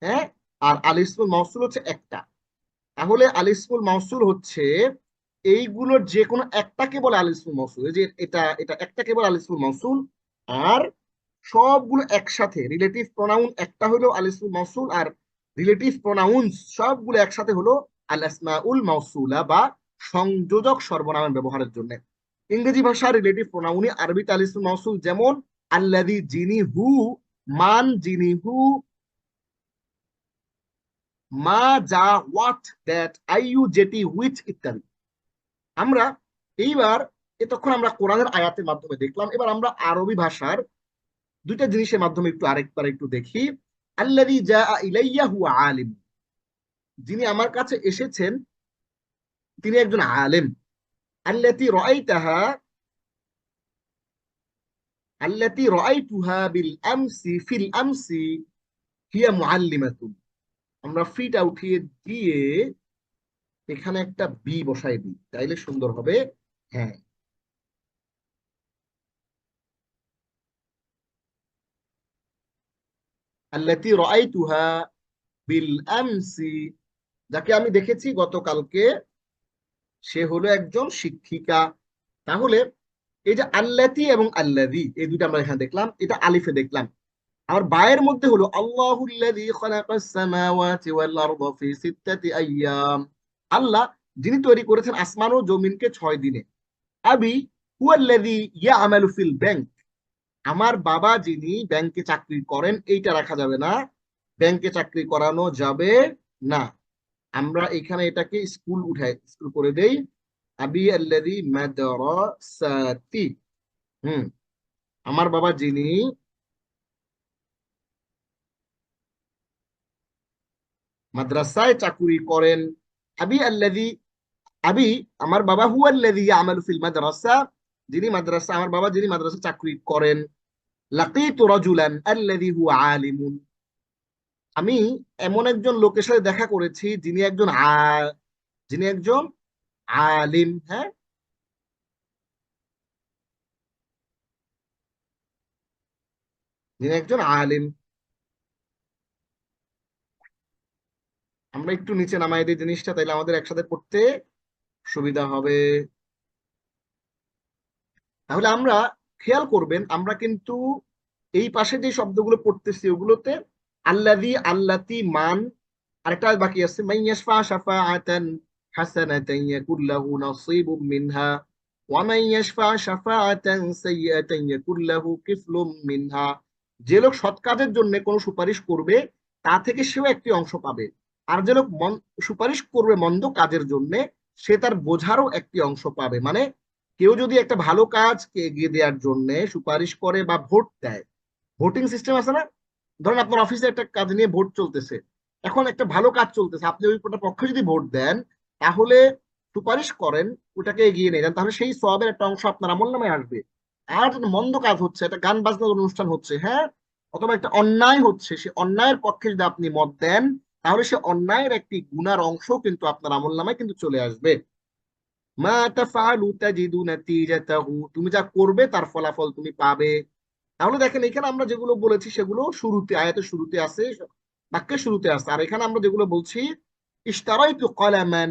হ্যাঁ, আর আল ইসমুল মাউসুল হচ্ছে একটা। তাহলে আল ইসমুল মাউসুল হচ্ছে এইগুলোর যে কোনো একটাকে বলে আল ইসমুল মাউসুল। এই যে এটা এটা একটাকে বলে আল ইসমুল মাউসুল, আর সবগুলো একসাথে রিলেটিভ প্রোনাউন একটা হলো আল ইসমুল মাউসুল, আর রিলেটিভ প্রোনাউন্স সবগুলো একসাথে হলো আল আসমাউল মাউসুলা বা সংযোজক সর্বনামের ব্যবহারের জন্য। ইংরেজি ভাষার রিলেটিভ প্রোনাউনই আরবিতে আল ইসমুল মাউসুল, যেমন আল্লাযী, যিনি, হু, মান, যিনি, হু, মা, যা, হোয়াট, দ্যাট, আইইউ, যেটি, হুইচ ইত্যাদি। আমরা এইবার এতক্ষণ আমরা কোরআনের আয়াতের মাধ্যমে দেখলাম, এবার আমরা আরবি ভাষার দুইটা জিনিসের মাধ্যমে আরেকবার একটু দেখি। আল্লাযী জাআ ইলাইয়া হুয়া আলিম, যিনি আমার কাছে এসেছেন তিনি একজন আলেম। আল্লাতী রাআইতাহা, আল্লাতী রাআইতুহা বিল আমসি ফিল আমসি হিয়া মুআল্লিমাতুন, আমরা ফিটা উঠিয়ে দিয়ে এখানে একটা বি বসাই দিই, তাইলে সুন্দর হবে। হ্যাঁ, আল্লাতী রাআইতুহা বিল আমসি, যাকে আমি দেখেছি গতকালকে, সে হলো একজন শিক্ষিকা। তাহলে এই যে আল্লাতী এবং আল্লাযী, এই দুইটা আমরা এখানে দেখলাম, এটা আলিফে দেখলাম। আর বায়ের মধ্যে হলো আল্লাহুল্লাযী খালাকাস সামাওয়াতি ওয়াল আরদা ফি সিত্তাতি আইয়াম, আল্লাহ যিনি তৈরি করেছেন আসমান ও জমিনকে 6 দিনে। আবি হুয়াল্লাযী ইয়ামালু ফিল ব্যাংক, আমার বাবা যিনি ব্যাংকে চাকরি করেন, এইটা রাখা যাবে না, ব্যাংকে চাকরি করানো যাবে না। আমরা এখানে এটাকে স্কুল করে দেই। আবি আল্লাযী মাদ্রাসাতি, আমার বাবা যিনি মাদ্রাসায় চাকরি করেন। আবি আল্লাযী, আবি আমার বাবা, হুয়াল্লাযী ইয়ামালু ফিল মাদ্রাসা, যিনি মাদ্রাসা, আমার বাবা যিনি মাদ্রাসা চাকরি করেন। লাকিতু রাজুলান আল্লাযী হুয়া আলিমুন, আমি এমন একজন লোকের সাথে দেখা করেছি যিনি একজন আলিম। হ্যাঁ, যিনি একজন আলিম। আমরা একটু নিচে নামাই দিই জিনিসটা, তাইলে আমাদের একসাথে পড়তে সুবিধা হবে। তাহলে আমরা খেয়াল করবেন, আমরা কিন্তু এই পাশে যে শব্দগুলো পড়তেছি ওগুলোতে আল্লাযী, আল্লাতী, মান, আরেকটা বাকি আছে মাইয়াশফা শাফাআতান হাসানাতান ইয়াকুল লাহু নাসীবুম মিনহা ওয়া মাইয়াশফা শাফাআতান সাইয়্যাতান ইয়াকুল লাহু কিফলুম মিনহা। যে লোক সৎ কাজের জন্য কোনো সুপারিশ করবে তা থেকে সেও একটি অংশ পাবে, আর যে লোক সুপারিশ করবে মন্দ কাজের জন্য সে তার বোঝারও একটি অংশ পাবে। মানে কেউ যদি একটা ভালো কাজকে এগিয়ে দেওয়ার জন্য সুপারিশ করে বা ভোট দেয়, ভোটিং সিস্টেম আছে না, ধরেন আপনার অফিসে একটা কাজ নিয়ে ভোট চলতেছে, এখন একটা ভালো কাজ চলতেছে, আপনি ওই পক্ষে যদি ভোট দেন তাহলে সুপারিশ করেন ওটাকে এগিয়ে নিয়ে যান, তাহলে সেই সওয়াবের একটা অংশ আপনার আমলনামায় আসবে। আর যদি মন্দ কাজ হচ্ছে, একটা গান বাজনার অনুষ্ঠান হচ্ছে, হ্যাঁ, অথবা একটা অন্যায় হচ্ছে, সে অন্যায়ের পক্ষে যদি আপনি মত দেন তাহলে সে অন্যায়ের একটি গুনার অংশ কিন্তু আপনার আমলনামায় কিন্তু চলে আসবে। মা তাফআলু তাজিদু নাতিজাতাহু, তুমি যা করবে তার ফলাফল তুমি পাবে। তাহলে দেখেন এখানে আমরা যেগুলো বলেছি সেগুলো শুরুতে, আয়াতের শুরুতে আছে, বাক্যের শুরুতে আছে। আর এখানে আমরা যেগুলো বলছি ইশতারাইতু কলামান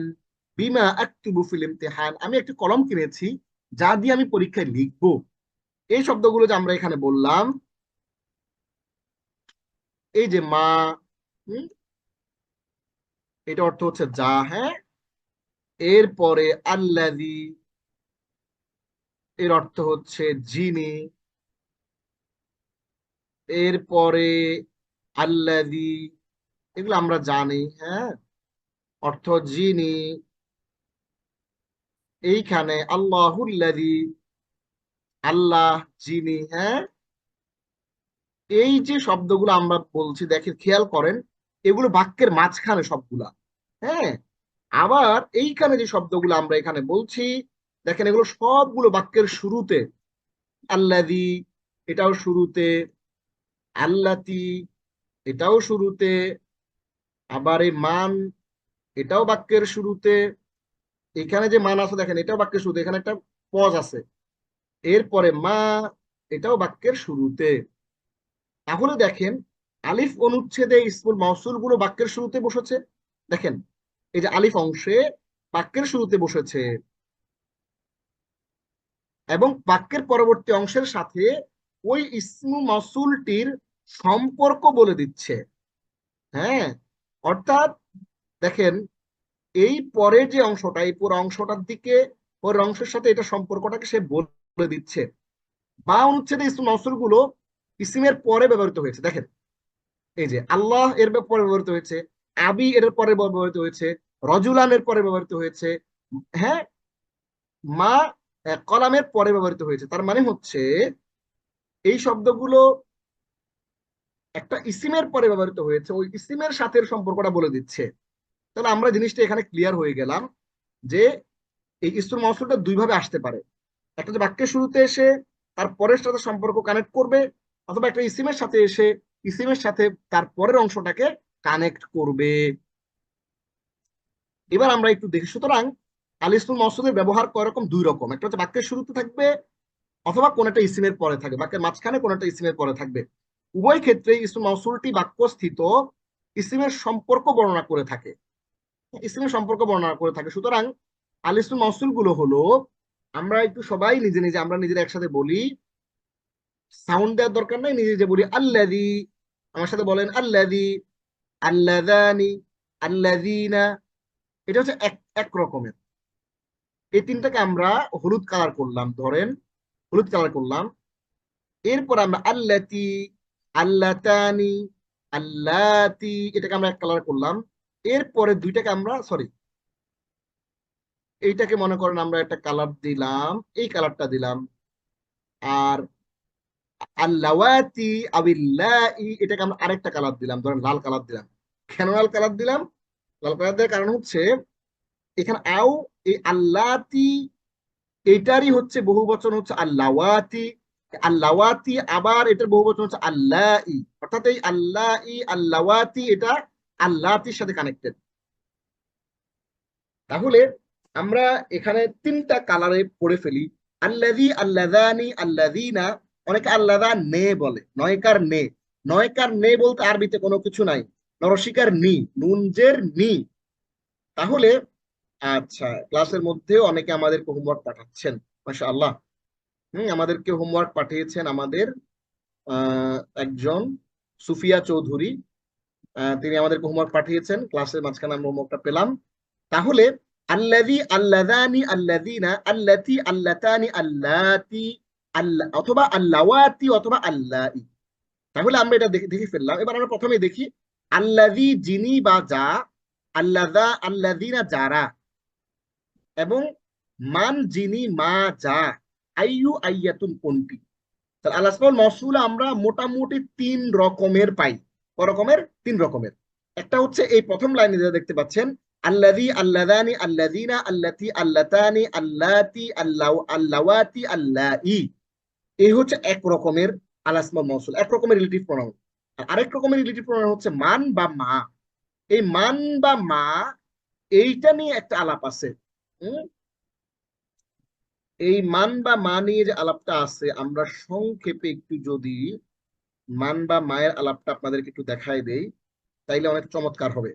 বিমা আকতুবু ফিল ইমতিহান, আমি একটা কলম কিনেছি যা দিয়ে আমি পরীক্ষায় লিখবো। এই শব্দগুলো যে আমরা এখানে বললাম, এই যে মা, হুম, এটা অর্থ হচ্ছে যা, হ্যাঁ, এরপরে আল্লাযী, এর অর্থ হচ্ছে যিনি, এরপরে আল্লাযী, এগুলো আমরা জানি, হ্যাঁ, অর্থ যিনি। এইখানে আল্লাহুল্লাযী, আল্লাহ যিনি, হ্যাঁ, এই যে শব্দগুলো আমরা বলছি দেখেন খেয়াল করেন এগুলো বাক্যের মাঝখানে সবগুলা, হ্যাঁ। আবার এইখানে যে শব্দগুলো আমরা এখানে বলছি দেখেন এগুলো সবগুলো বাক্যের শুরুতে। আল্লাযী, এটাও শুরুতে, আল্লাতী, এটাও শুরুতে, আবার এই মান, এটাও বাক্যের শুরুতে। এখানে যে মান আছে দেখেন এটাও বাক্যের শুরুতে, এখানে একটা পজ আছে। এরপরে মা, এটাও বাক্যের শুরুতে। তাহলে দেখেন আলিফ অনুচ্ছেদে ইসমুল মাউসুল গুলো বাক্যের শুরুতে বসেছে। দেখেন এই যে আলিফ অংশে বাক্যের শুরুতে বসেছে এবং বাক্যের পরবর্তী অংশের সাথে ওই ইসমু মাউসুলটির সম্পর্ক বলে দিচ্ছে, হ্যাঁ। অর্থাৎ দেখেন এই পরের যে অংশটা, এই পুরো অংশটার দিকে, পরের অংশের সাথে এটা সম্পর্কটাকে সে বলে দিচ্ছে। বা অনুচ্ছেদে ইসমুল মাউসুল গুলো ইসিমের পরে ব্যবহৃত হয়েছে। দেখেন এই যে আল্লাহ এর পরে ব্যবহৃত হয়েছে, আবি এর পরে ব্যবহৃত হয়েছে, রজুলান এর পরে ব্যবহৃত হয়েছে, হ্যাঁ, মা কলামের পরে ব্যবহৃত হয়েছে। তার মানে হচ্ছে এই শব্দগুলো একটা ইসিমের পরে ব্যবহৃত হয়েছে, ওই ইসিমের সাথে সম্পর্কটা বলে দিচ্ছে। তাহলে আমরা জিনিসটা এখানে ক্লিয়ার হয়ে গেলাম যে এই ইসমুল মাউসুলটা দুই ভাবে আসতে পারে। একটা যে বাক্যের শুরুতে এসে তার পরের সাথে সম্পর্ক কানেক্ট করবে, অথবা একটা ইসিমের সাথে এসে ইসিমের সাথে তার পরের অংশটাকে কানেক্ট করবে। এবার আমরা একটু দেখি, সুতরাং আল ইসমুল মাউসুলের ব্যবহার কয় রকম? দুই রকম। একটা হচ্ছে বাক্যের শুরুতে থাকবে অথবা কোন একটা ইসিমের পরে থাকবে, বাক্যের মাঝখানে কোন একটা ইসিমের পরে থাকবে। উভয় ক্ষেত্রে ইসমুল মাউসুলটি বাক্যস্থিত ইসিমের সম্পর্ক বর্ণনা করে থাকে, ইসিমের সম্পর্ক বর্ণনা করে থাকে। সুতরাং আল ইসমুল মাউসুল গুলো হলো, আমরা একটু সবাই নিজে নিজে, আমরা নিজেরা একসাথে বলি, সাউন্ড দেওয়ার দরকার নাই, নিজে নিজে বলি আল্লাযী। আমার সাথে বলেন আল্লাযী, আল্লাযানি, আল্লাযীনা। এটা হচ্ছে এক এক রকমের। এই তিনটাকে আমরা হলুদ কালার করলাম, ধরেন হলুদ কালার করলাম। এরপর আমরা আল্লাতী, আল্লাতানি, আল্লাতী, এটাকে আমরা এক কালার করলাম। এরপরে দুইটাকে আমরা এইটাকে মনে করেন আমরা একটা কালার দিলাম, এই কালারটা দিলাম। আর আল্লাওয়াতি আবিল্লাই, এটাকে আমরা আরেকটা কালার দিলাম, ধরেন লাল কালার দিলাম। কেন লাল কালার দিলাম? লাল কালার দেওয়ার কারণ হচ্ছে এখানে আও, এই আল্লাতি এইটারই হচ্ছে বহু বচন হচ্ছে আল্লাওয়াতি, আল্লাওয়াতি আবার এটার বহু বচন হচ্ছে আল্লাই। অর্থাৎ এই আল্লাহি আল্লাওয়াতি এটা আল্লাতির সাথে কানেক্টেড। তাহলে আমরা এখানে তিনটা কালারে পড়ে ফেলি। আল্লাযী, আল্লাযানি, আল্লাযীনা। অনেকে আল্লাযা নে বলে, নয়কার নে। নয়কার নে বলতে আরবিতে কোনো কিছু নাই, নরসিকার নি, নুনজের নি। তাহলে আচ্ছা, ক্লাসের মধ্যেও অনেকে আমাদেরকে হোমওয়ার্ক পাঠাচ্ছেন, মাশাআল্লাহ। আমাদেরকে হোমওয়ার্ক পাঠিয়েছেন আমাদের একজন সুফিয়া চৌধুরী, তিনি আমাদেরকে হোমওয়ার্ক পাঠিয়েছেন, ক্লাসের মাঝখানে আমরা হোমওয়ার্কটা পেলাম। তাহলে আল্লাযী, আল্লাযানি, আল্লাযীনা, আল্লাতী, আল্লাতানি, আল্লাতী, আল্লাহ অথবা আল্লাওয়াতি অথবা আল্লাহি। তাহলে আমরা এটা দেখে ফেললাম। এবার আমরা প্রথমে দেখি আল্লাযী যিনি বা যা, আল্লাযা আল্লাযীনা যারা, এবং মান যিনি মা যা, আইয়ু আইয়াতুন কোনটি। তাহলে আল আসমাউল মাওসুলা আমরা মোটামুটি 3 রকমের পাই। ক রকমের? 3 রকমের। একটা হচ্ছে এই প্রথম লাইনে যেটা দেখতে পাচ্ছেন, আল্লাযী, আল্লাযানি, আল্লাযীনা, আল্লাতী, আল্লাতানি, আল্লাতী, আল্লাওয়াতি, আল্লাহি। এই হচ্ছে এক রকমের আল আসমাউল মাওসুল, এক রকমের রিলেটিভ প্রোনাউন। আর আরেক রকমের রিলেটিভ প্রোনাউন হচ্ছে মান বা মা। এই মান বা মা এইটা নিয়ে একটা আলাপ আছে। এই মান বা মা নিয়ে যে আলাপটা আছে, আমরা সংক্ষেপে একটু যদি মান বা মায়ের আলাপটা আপনাদেরকে একটু দেখাই দেই, তাইলে অনেক চমৎকার হবে।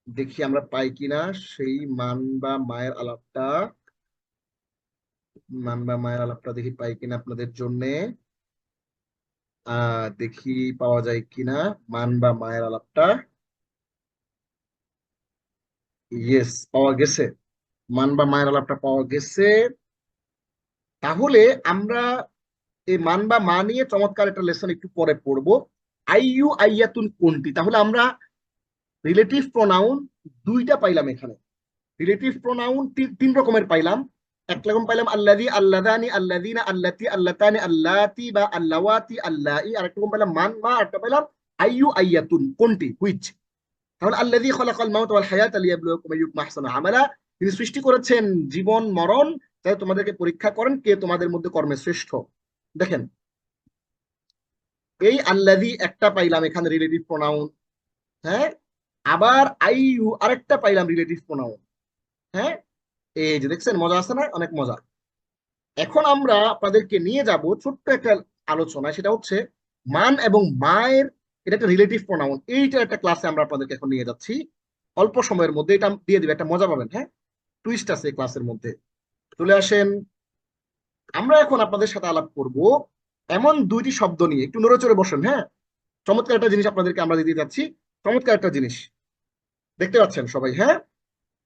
দেখি আমরা পাই কিনা সেই মান বা মায়ের আলাপটা। মান বা মায়ের আলাপটা দেখি পাই কিনা আপনাদের জন্যে। দেখি পাওয়া যায় কিনা মান বা মায়ের আলাপটা। ইয়েস, পাওয়া গেছে, মান বা মায়ের আলাপটা পাওয়া গেছে। তাহলে আমরা এই মান বা মা নিয়ে চমৎকার একটা লেসন একটু পরে পড়বো। আইয়ু আইয়াতুন কোনটি। তাহলে আমরা রিলেটিভ প্রোনাউন 2টা পাইলাম এখানে। রিলেটিভ প্রোনাউন 3 রকমের পাইলাম। এক রকম পাইলাম আল্লাযী, আল্লাযানি, আল্লাযীনা, আল্লাতী, আল্লাতানি, আল্লাতী বা আল্লাওয়াতি, আল্লাহি। আর একটা রকম পাইলাম মান মা, একটা পাইলাম আইয়ু আইয়াতুন কোনটি, হুইচ। তাহলে আল্লাযী খালাকাল মাউতা ওয়াল হায়াতা লিয়াবলুয়াকুম আইয়ুকুম আহসানু আমালা। তিনি সৃষ্টি করেছেন জীবন মরণ, তাই তোমাদেরকে পরীক্ষা করেন কে তোমাদের মধ্যে কর্মে শ্রেষ্ঠ। দেখেন, এই আল্লাযী একটা পাইলাম এখানে রিলেটিভ প্রোনাউন। হ্যাঁ, আবার আইয়ু আরেকটা পাইলাম রিলেটিভ প্রোনাউন। হ্যাঁ, এই যে দেখছেন, মজা আছে না? অনেক মজা। এখন আমরা আপনাদেরকে নিয়ে যাব ছোট্ট একটা আলোচনা, সেটা হচ্ছে মান এবং মায়ের, এটা একটা রিলেটিভ প্রোনাউন। এইটা একটা ক্লাসে আমরা আপনাদেরকে এখন নিয়ে যাচ্ছি অল্প সময়ের মধ্যে। এটা দিয়ে দিবে, একটা মজা পাবেন। হ্যাঁ, টুইস্ট আছে এই ক্লাসের মধ্যে। চলে আসেন, আমরা এখন আপনাদের সাথে আলাপ করব এমন 2টি শব্দ নিয়ে। একটু নড়ে চড়ে বসেন। হ্যাঁ, চমৎকার একটা জিনিস আপনাদেরকে আমরা দিতে যাচ্ছি, চমৎকার একটা জিনিস দেখতে পাচ্ছেন সবাই। হ্যাঁ,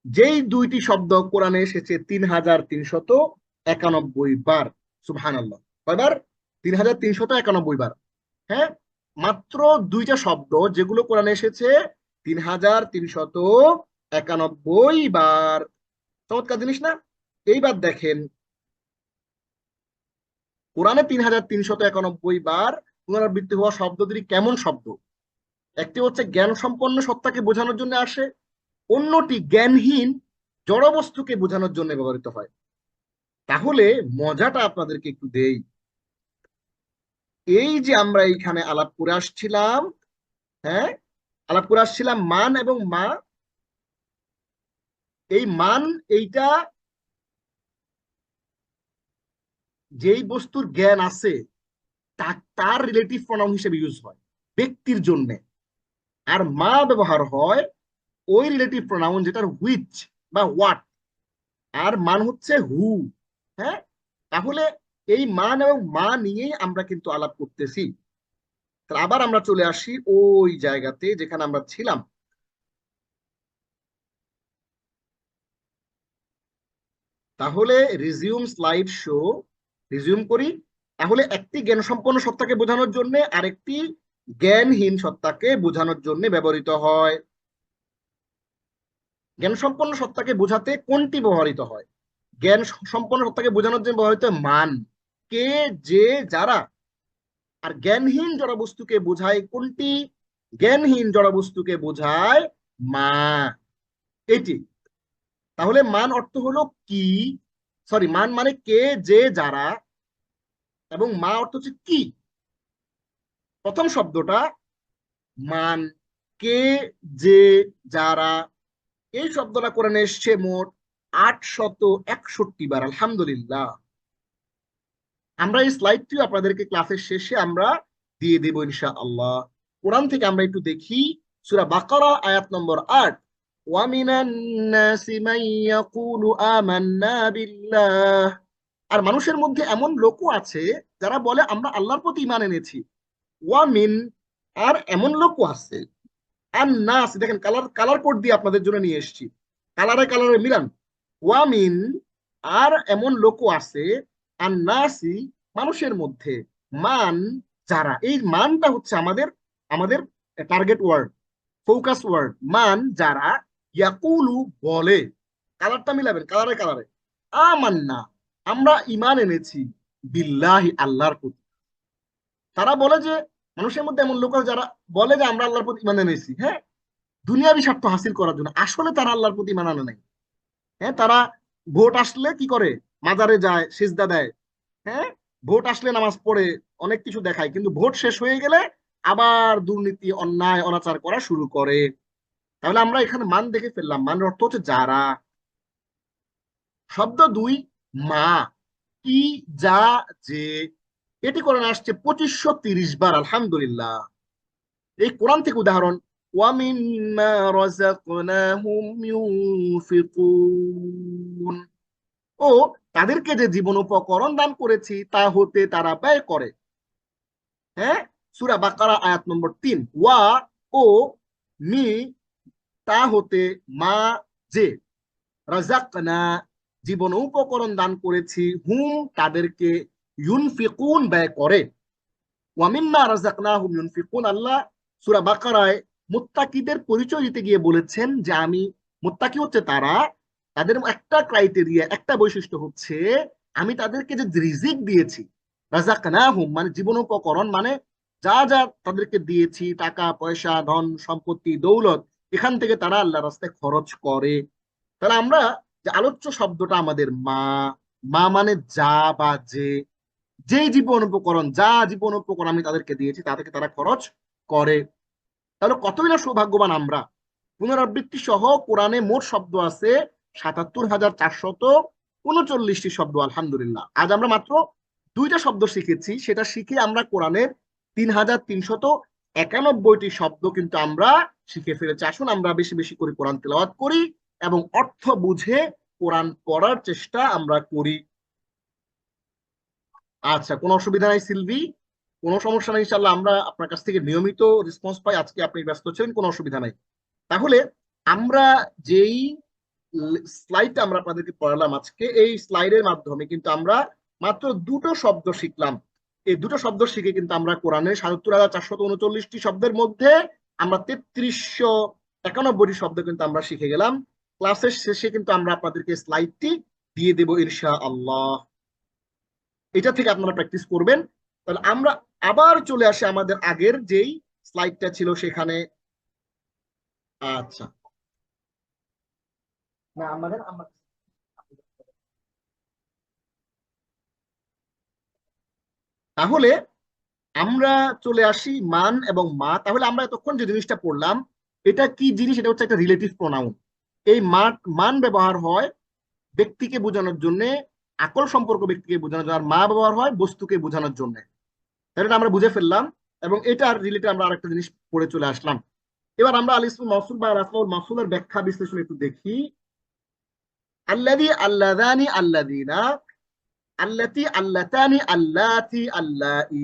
যেই 2টি শব্দ কোরআনে এসেছে 3391 বার। সুবহানাল্লাহ, কয়বার? 3391 বার। হ্যাঁ, মাত্র 2টা শব্দ যেগুলো কোরআনে এসেছে 3391 বার। চমৎকার জিনিস না? এইবার দেখেন, কোরআনে 3391 বার পুনরাবৃত্তি হওয়া শব্দ দুটি কেমন শব্দ। একটি হচ্ছে জ্ঞান সম্পন্ন সত্তাকে বোঝানোর জন্য আসে, অন্যটি জ্ঞানহীন জড়বস্তুকে বোঝানোর জন্য ব্যবহৃত হয়। তাহলে মজাটা আপনাদেরকে একটু দেই। এই যে আমরা এইখানে আলাপ করে আসছিলাম, হ্যাঁ, আলাপ করে আসছিলাম মান এবং মা। এই মান, এইটা যেই বস্তুর জ্ঞান আছে তার রিলেটিভ প্রোনাউন হিসেবে ইউজ হয় ব্যক্তির জন্য। আর মা ব্যবহার হয় ওই রিলেটিভ প্রোনাউন যেটার হুইচ বা হোয়াট, আর মান হচ্ছে হু। হ্যাঁ, তাহলে এই মান এবং মা নিয়েই আমরা কিন্তু আলাপ করতেছি। তাহলে আবার আমরা চলে আসি ওই জায়গাতে যেখানে আমরা ছিলাম। তাহলে রিজিউম স্লাইড শো, রিজিউম করি। তাহলে একটি জ্ঞান সম্পন্ন সত্তাকে বোঝানোর জন্য আরেকটি জ্ঞানহীন সত্তাকে বোঝানোর জন্য ব্যবহৃত হয়। জ্ঞান সম্পন্ন সত্তাকে বোঝাতে কোনটি ব্যবহৃত হয়? জ্ঞান সম্পন্ন সত্তাকে বোঝানোর জন্য ব্যবহৃত হয় মান, কে, যে, যারা। আর জ্ঞানহীন জড়বস্তুকে বোঝায় কোনটি? জ্ঞানহীন জড়বস্তুকে বোঝায় মা, এটি। তাহলে মান অর্থ হলো কি, সরি, মান মানে কে, যে, যারা, এবং মা অর্থ হচ্ছে কি। প্রথম শব্দটা মান, কে, যে, যারা, এই শব্দটা কোরআনে এসছে মোট 861 বার। আলহামদুলিল্লাহ। আমরা এই স্লাইডটিও আপনাদেরকে ক্লাসের শেষে আমরা দিয়ে দেব ইনশাআল্লাহ। কোরআন থেকে আমরা একটু দেখি, সূরা বাকারা আয়াত নম্বর 8, ওয়ামিনান নাসি মান ইয়াকুলু আমান্না বিল্লাহ। আর মানুষের মধ্যে এমন লোকও আছে যারা বলে আমরা আল্লাহর প্রতি ঈমান এনেছি। ওয়ামিন, আর এমন লোকও আছে, আর নাস, দেখেন কালার কালার কোড দিয়ে আপনাদের জন্য নিয়ে এসেছি, কালারে কালারে মিলান। ওয়ামিন, আর এমন লোকও আছে, আর নাসি, মানুষের মধ্যে, মান, যারা। এই মানটা হচ্ছে আমাদের আমাদের টার্গেট ওয়ার্ড, ফোকাস ওয়ার্ড। মান, যারা, ইয়াকুলু, বলে, কালারটা মিলাবেন, কালারে কালারে, আমান্না, আমরা ঈমান এনেছি, বিল্লাহি, আল্লাহর প্রতি। তারা বলে যে মানুষের মধ্যে এমন লোক আছে যারা বলে যে আমরা আল্লাহর প্রতি ঈমান এনেছি, হ্যাঁ, দুনিয়াবি স্বার্থ হাসিল করার জন্য। আসলে তারা আল্লাহর প্রতি ঈমান আনে নাই। হ্যাঁ, তারা ভোট আসলে কি করে, মাজারে যায়, সিজদা দেয়, হ্যাঁ, ভোট আসলে নামাজ পড়ে, অনেক কিছু দেখায়, কিন্তু ভোট শেষ হয়ে গেলে আবার দুর্নীতি, অন্যায়, অনাচার করা শুরু করে। তাহলে আমরা এখানে মান দেখে ফেললাম, মানের অর্থ হচ্ছে যারা। শব্দ 2, মা, কি, যা, যে, এটি কোরআনে আসছে 2530 বার। আলহামদুলিল্লাহ। এই কোরআন থেকে উদাহরণ, ওয়ামিম্মা রাযাকনাহুম ইউনফিকুন, ও তাদেরকে যে জীবন উপকরণ দান করেছি তা হতে তারা ব্যয় করে। হ্যাঁ, সূরা বাকারা আয়াত নম্বর 3, ওয়া, ও, মি, তা হতে, মা, যে, রাযাকনা, জীবন উপকরণ দান করেছি, হুম, তাদেরকে, ইউনফিকুন, ব্যয় করে। ওয়ামিম্মা রাযাকনাহুম ইউনফিকুন, আল্লাহ সূরা বাকারায় মুত্তাকিদের পরিচয় দিতে গিয়ে বলেছেন যে আমি, মুত্তাকি হচ্ছে তারা, তাদের একটা ক্রাইটেরিয়া, একটা বৈশিষ্ট্য হচ্ছে আমি তাদেরকে যে রিজিক দিয়েছি, রাযাকনাহুম মানে জীবন উপকরণ, মানে যা যা তাদেরকে দিয়েছি, টাকা পয়সা, ধন সম্পত্তি, দৌলত, এখান থেকে তারা আল্লাহর রাস্তায় খরচ করে। তাহলে আমরা যে আলোচ্য শব্দটা আমাদের মা, মা মানে যা বা যে, যেই জীবন উপকরণ, যা জীবন উপকরণ আমি তাদেরকে দিয়েছি তা থেকে তারা খরচ করে। তাহলে কতই না সৌভাগ্যবান আমরা। পুনরাবৃত্তি সহ কোরআনে মোট শব্দ আছে ৭৭,৪৩৯টি শব্দ। আলহামদুলিল্লাহ। আজ আমরা মাত্র 2টা শব্দ শিখেছি, সেটা শিখে আমরা কোরআনের ৩,৩৯১টি শব্দ কিন্তু আমরা শিখে ফেলেছি। আসুন আমরা বেশি বেশি করে কোরআন তেলাওয়াত করি এবং অর্থ বুঝে কোরআন পড়ার চেষ্টা আমরা করি। আচ্ছা, কোনো অসুবিধা নাই সিলভি? কোনো সমস্যা নেই, ইনশাআল্লাহ আমরা আপনার কাছ থেকে নিয়মিত রেসপন্স পাই। আজকে আপনি ব্যস্ত ছিলেন, কোনো অসুবিধা নাই। তাহলে আমরা যেই স্লাইডটা আমরা আপনাদেরকে পড়ালাম আজকে, এই স্লাইডের মাধ্যমে কিন্তু আমরা মাত্র 2টো শব্দ শিখলাম। এই 2টো শব্দ শিখে কিন্তু আমরা কোরআনের ৭৭,৪৩৯টি শব্দের মধ্যে আমরা ৩৩৯১টি শব্দ কিন্তু আমরা শিখে গেলাম। ক্লাসের শেষে কিন্তু আমরা আপনাদেরকে স্লাইডটি দিয়ে দেব ইনশাআল্লাহ। এটা থেকে আপনারা প্র্যাকটিস করবেন। তাহলে আমরা আবার চলে আসি আমাদের আগের যেই স্লাইডটা ছিল সেখানে। আচ্ছা, না আমাদের তাহলে আমরা চলে আসি মান এবং মা। তাহলে আমরা এতক্ষণ যে জিনিসটা পড়লাম, এটা কি জিনিস? এটা হচ্ছে একটা রিলেটিভ প্রোনাউন। এই মান ব্যবহার হয় ব্যক্তিকে বোঝানোর জন্য, আকল সম্পর্ক ব্যক্তিকে বোঝানোর জন্য, আর মা ব্যবহার হয় বস্তুকে বোঝানোর জন্য। তাহলে আমরা বুঝে ফেললাম এবং এটার রিলেটেড আমরা আরেকটা জিনিস পড়ে চলে আসলাম। এবার আমরা আল ইসমুল মাওসুল বা আসমাউল মাওসুলের ব্যাখ্যা বিশ্লেষণ একটু দেখি। আল্লাযী, আল্লাযানি, আল্লাযীনা, আল্লাতী, আল্লাতানি, আল্লাতী, আল্লাই,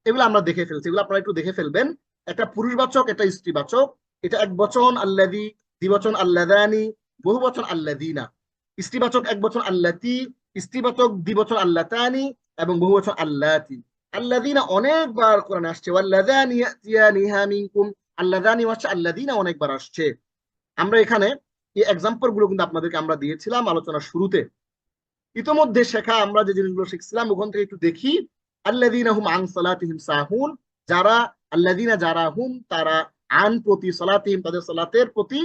এগুলো আমরা দেখে ফেলছি। এগুলো আপনারা একটু দেখে ফেলবেন। একটা পুরুষবাচক, একটা স্ত্রীবাচক। এটা একবচন আল্লাযী, দ্বিবচন আল্লাযানি, বহুবচন আল্লাযীনা। স্ত্রীবাচক একবচন আল্লাতী, স্ত্রীবাচক দ্বিবচন আল্লাতানি এবং বহুবচন আল্লাতী। আল্লাযীনা অনেকবার কোরআনে আসছে, ওয়াল্লাযানি ইয়াতিয়ানিহা মিনকুম, আল্লাযানি হচ্ছে আল্লাযীনা অনেকবার আসছে। আমরা এখানে এই এক্সাম্পল গুলো কিন্তু আপনাদেরকে আমরা দিয়েছিলাম আলোচনার শুরুতে। ইতোমধ্যে শেখা আমরা যে জিনিসগুলো শিখছিলাম ওখান থেকে একটু দেখি। আল্লাযীনা হুম আন সালাতিহিম সাহুন, যারা, আল্লাযীনা যারা, হুম তারা, আন প্রতি, সালাতিহিম তাদের সালাতের প্রতি,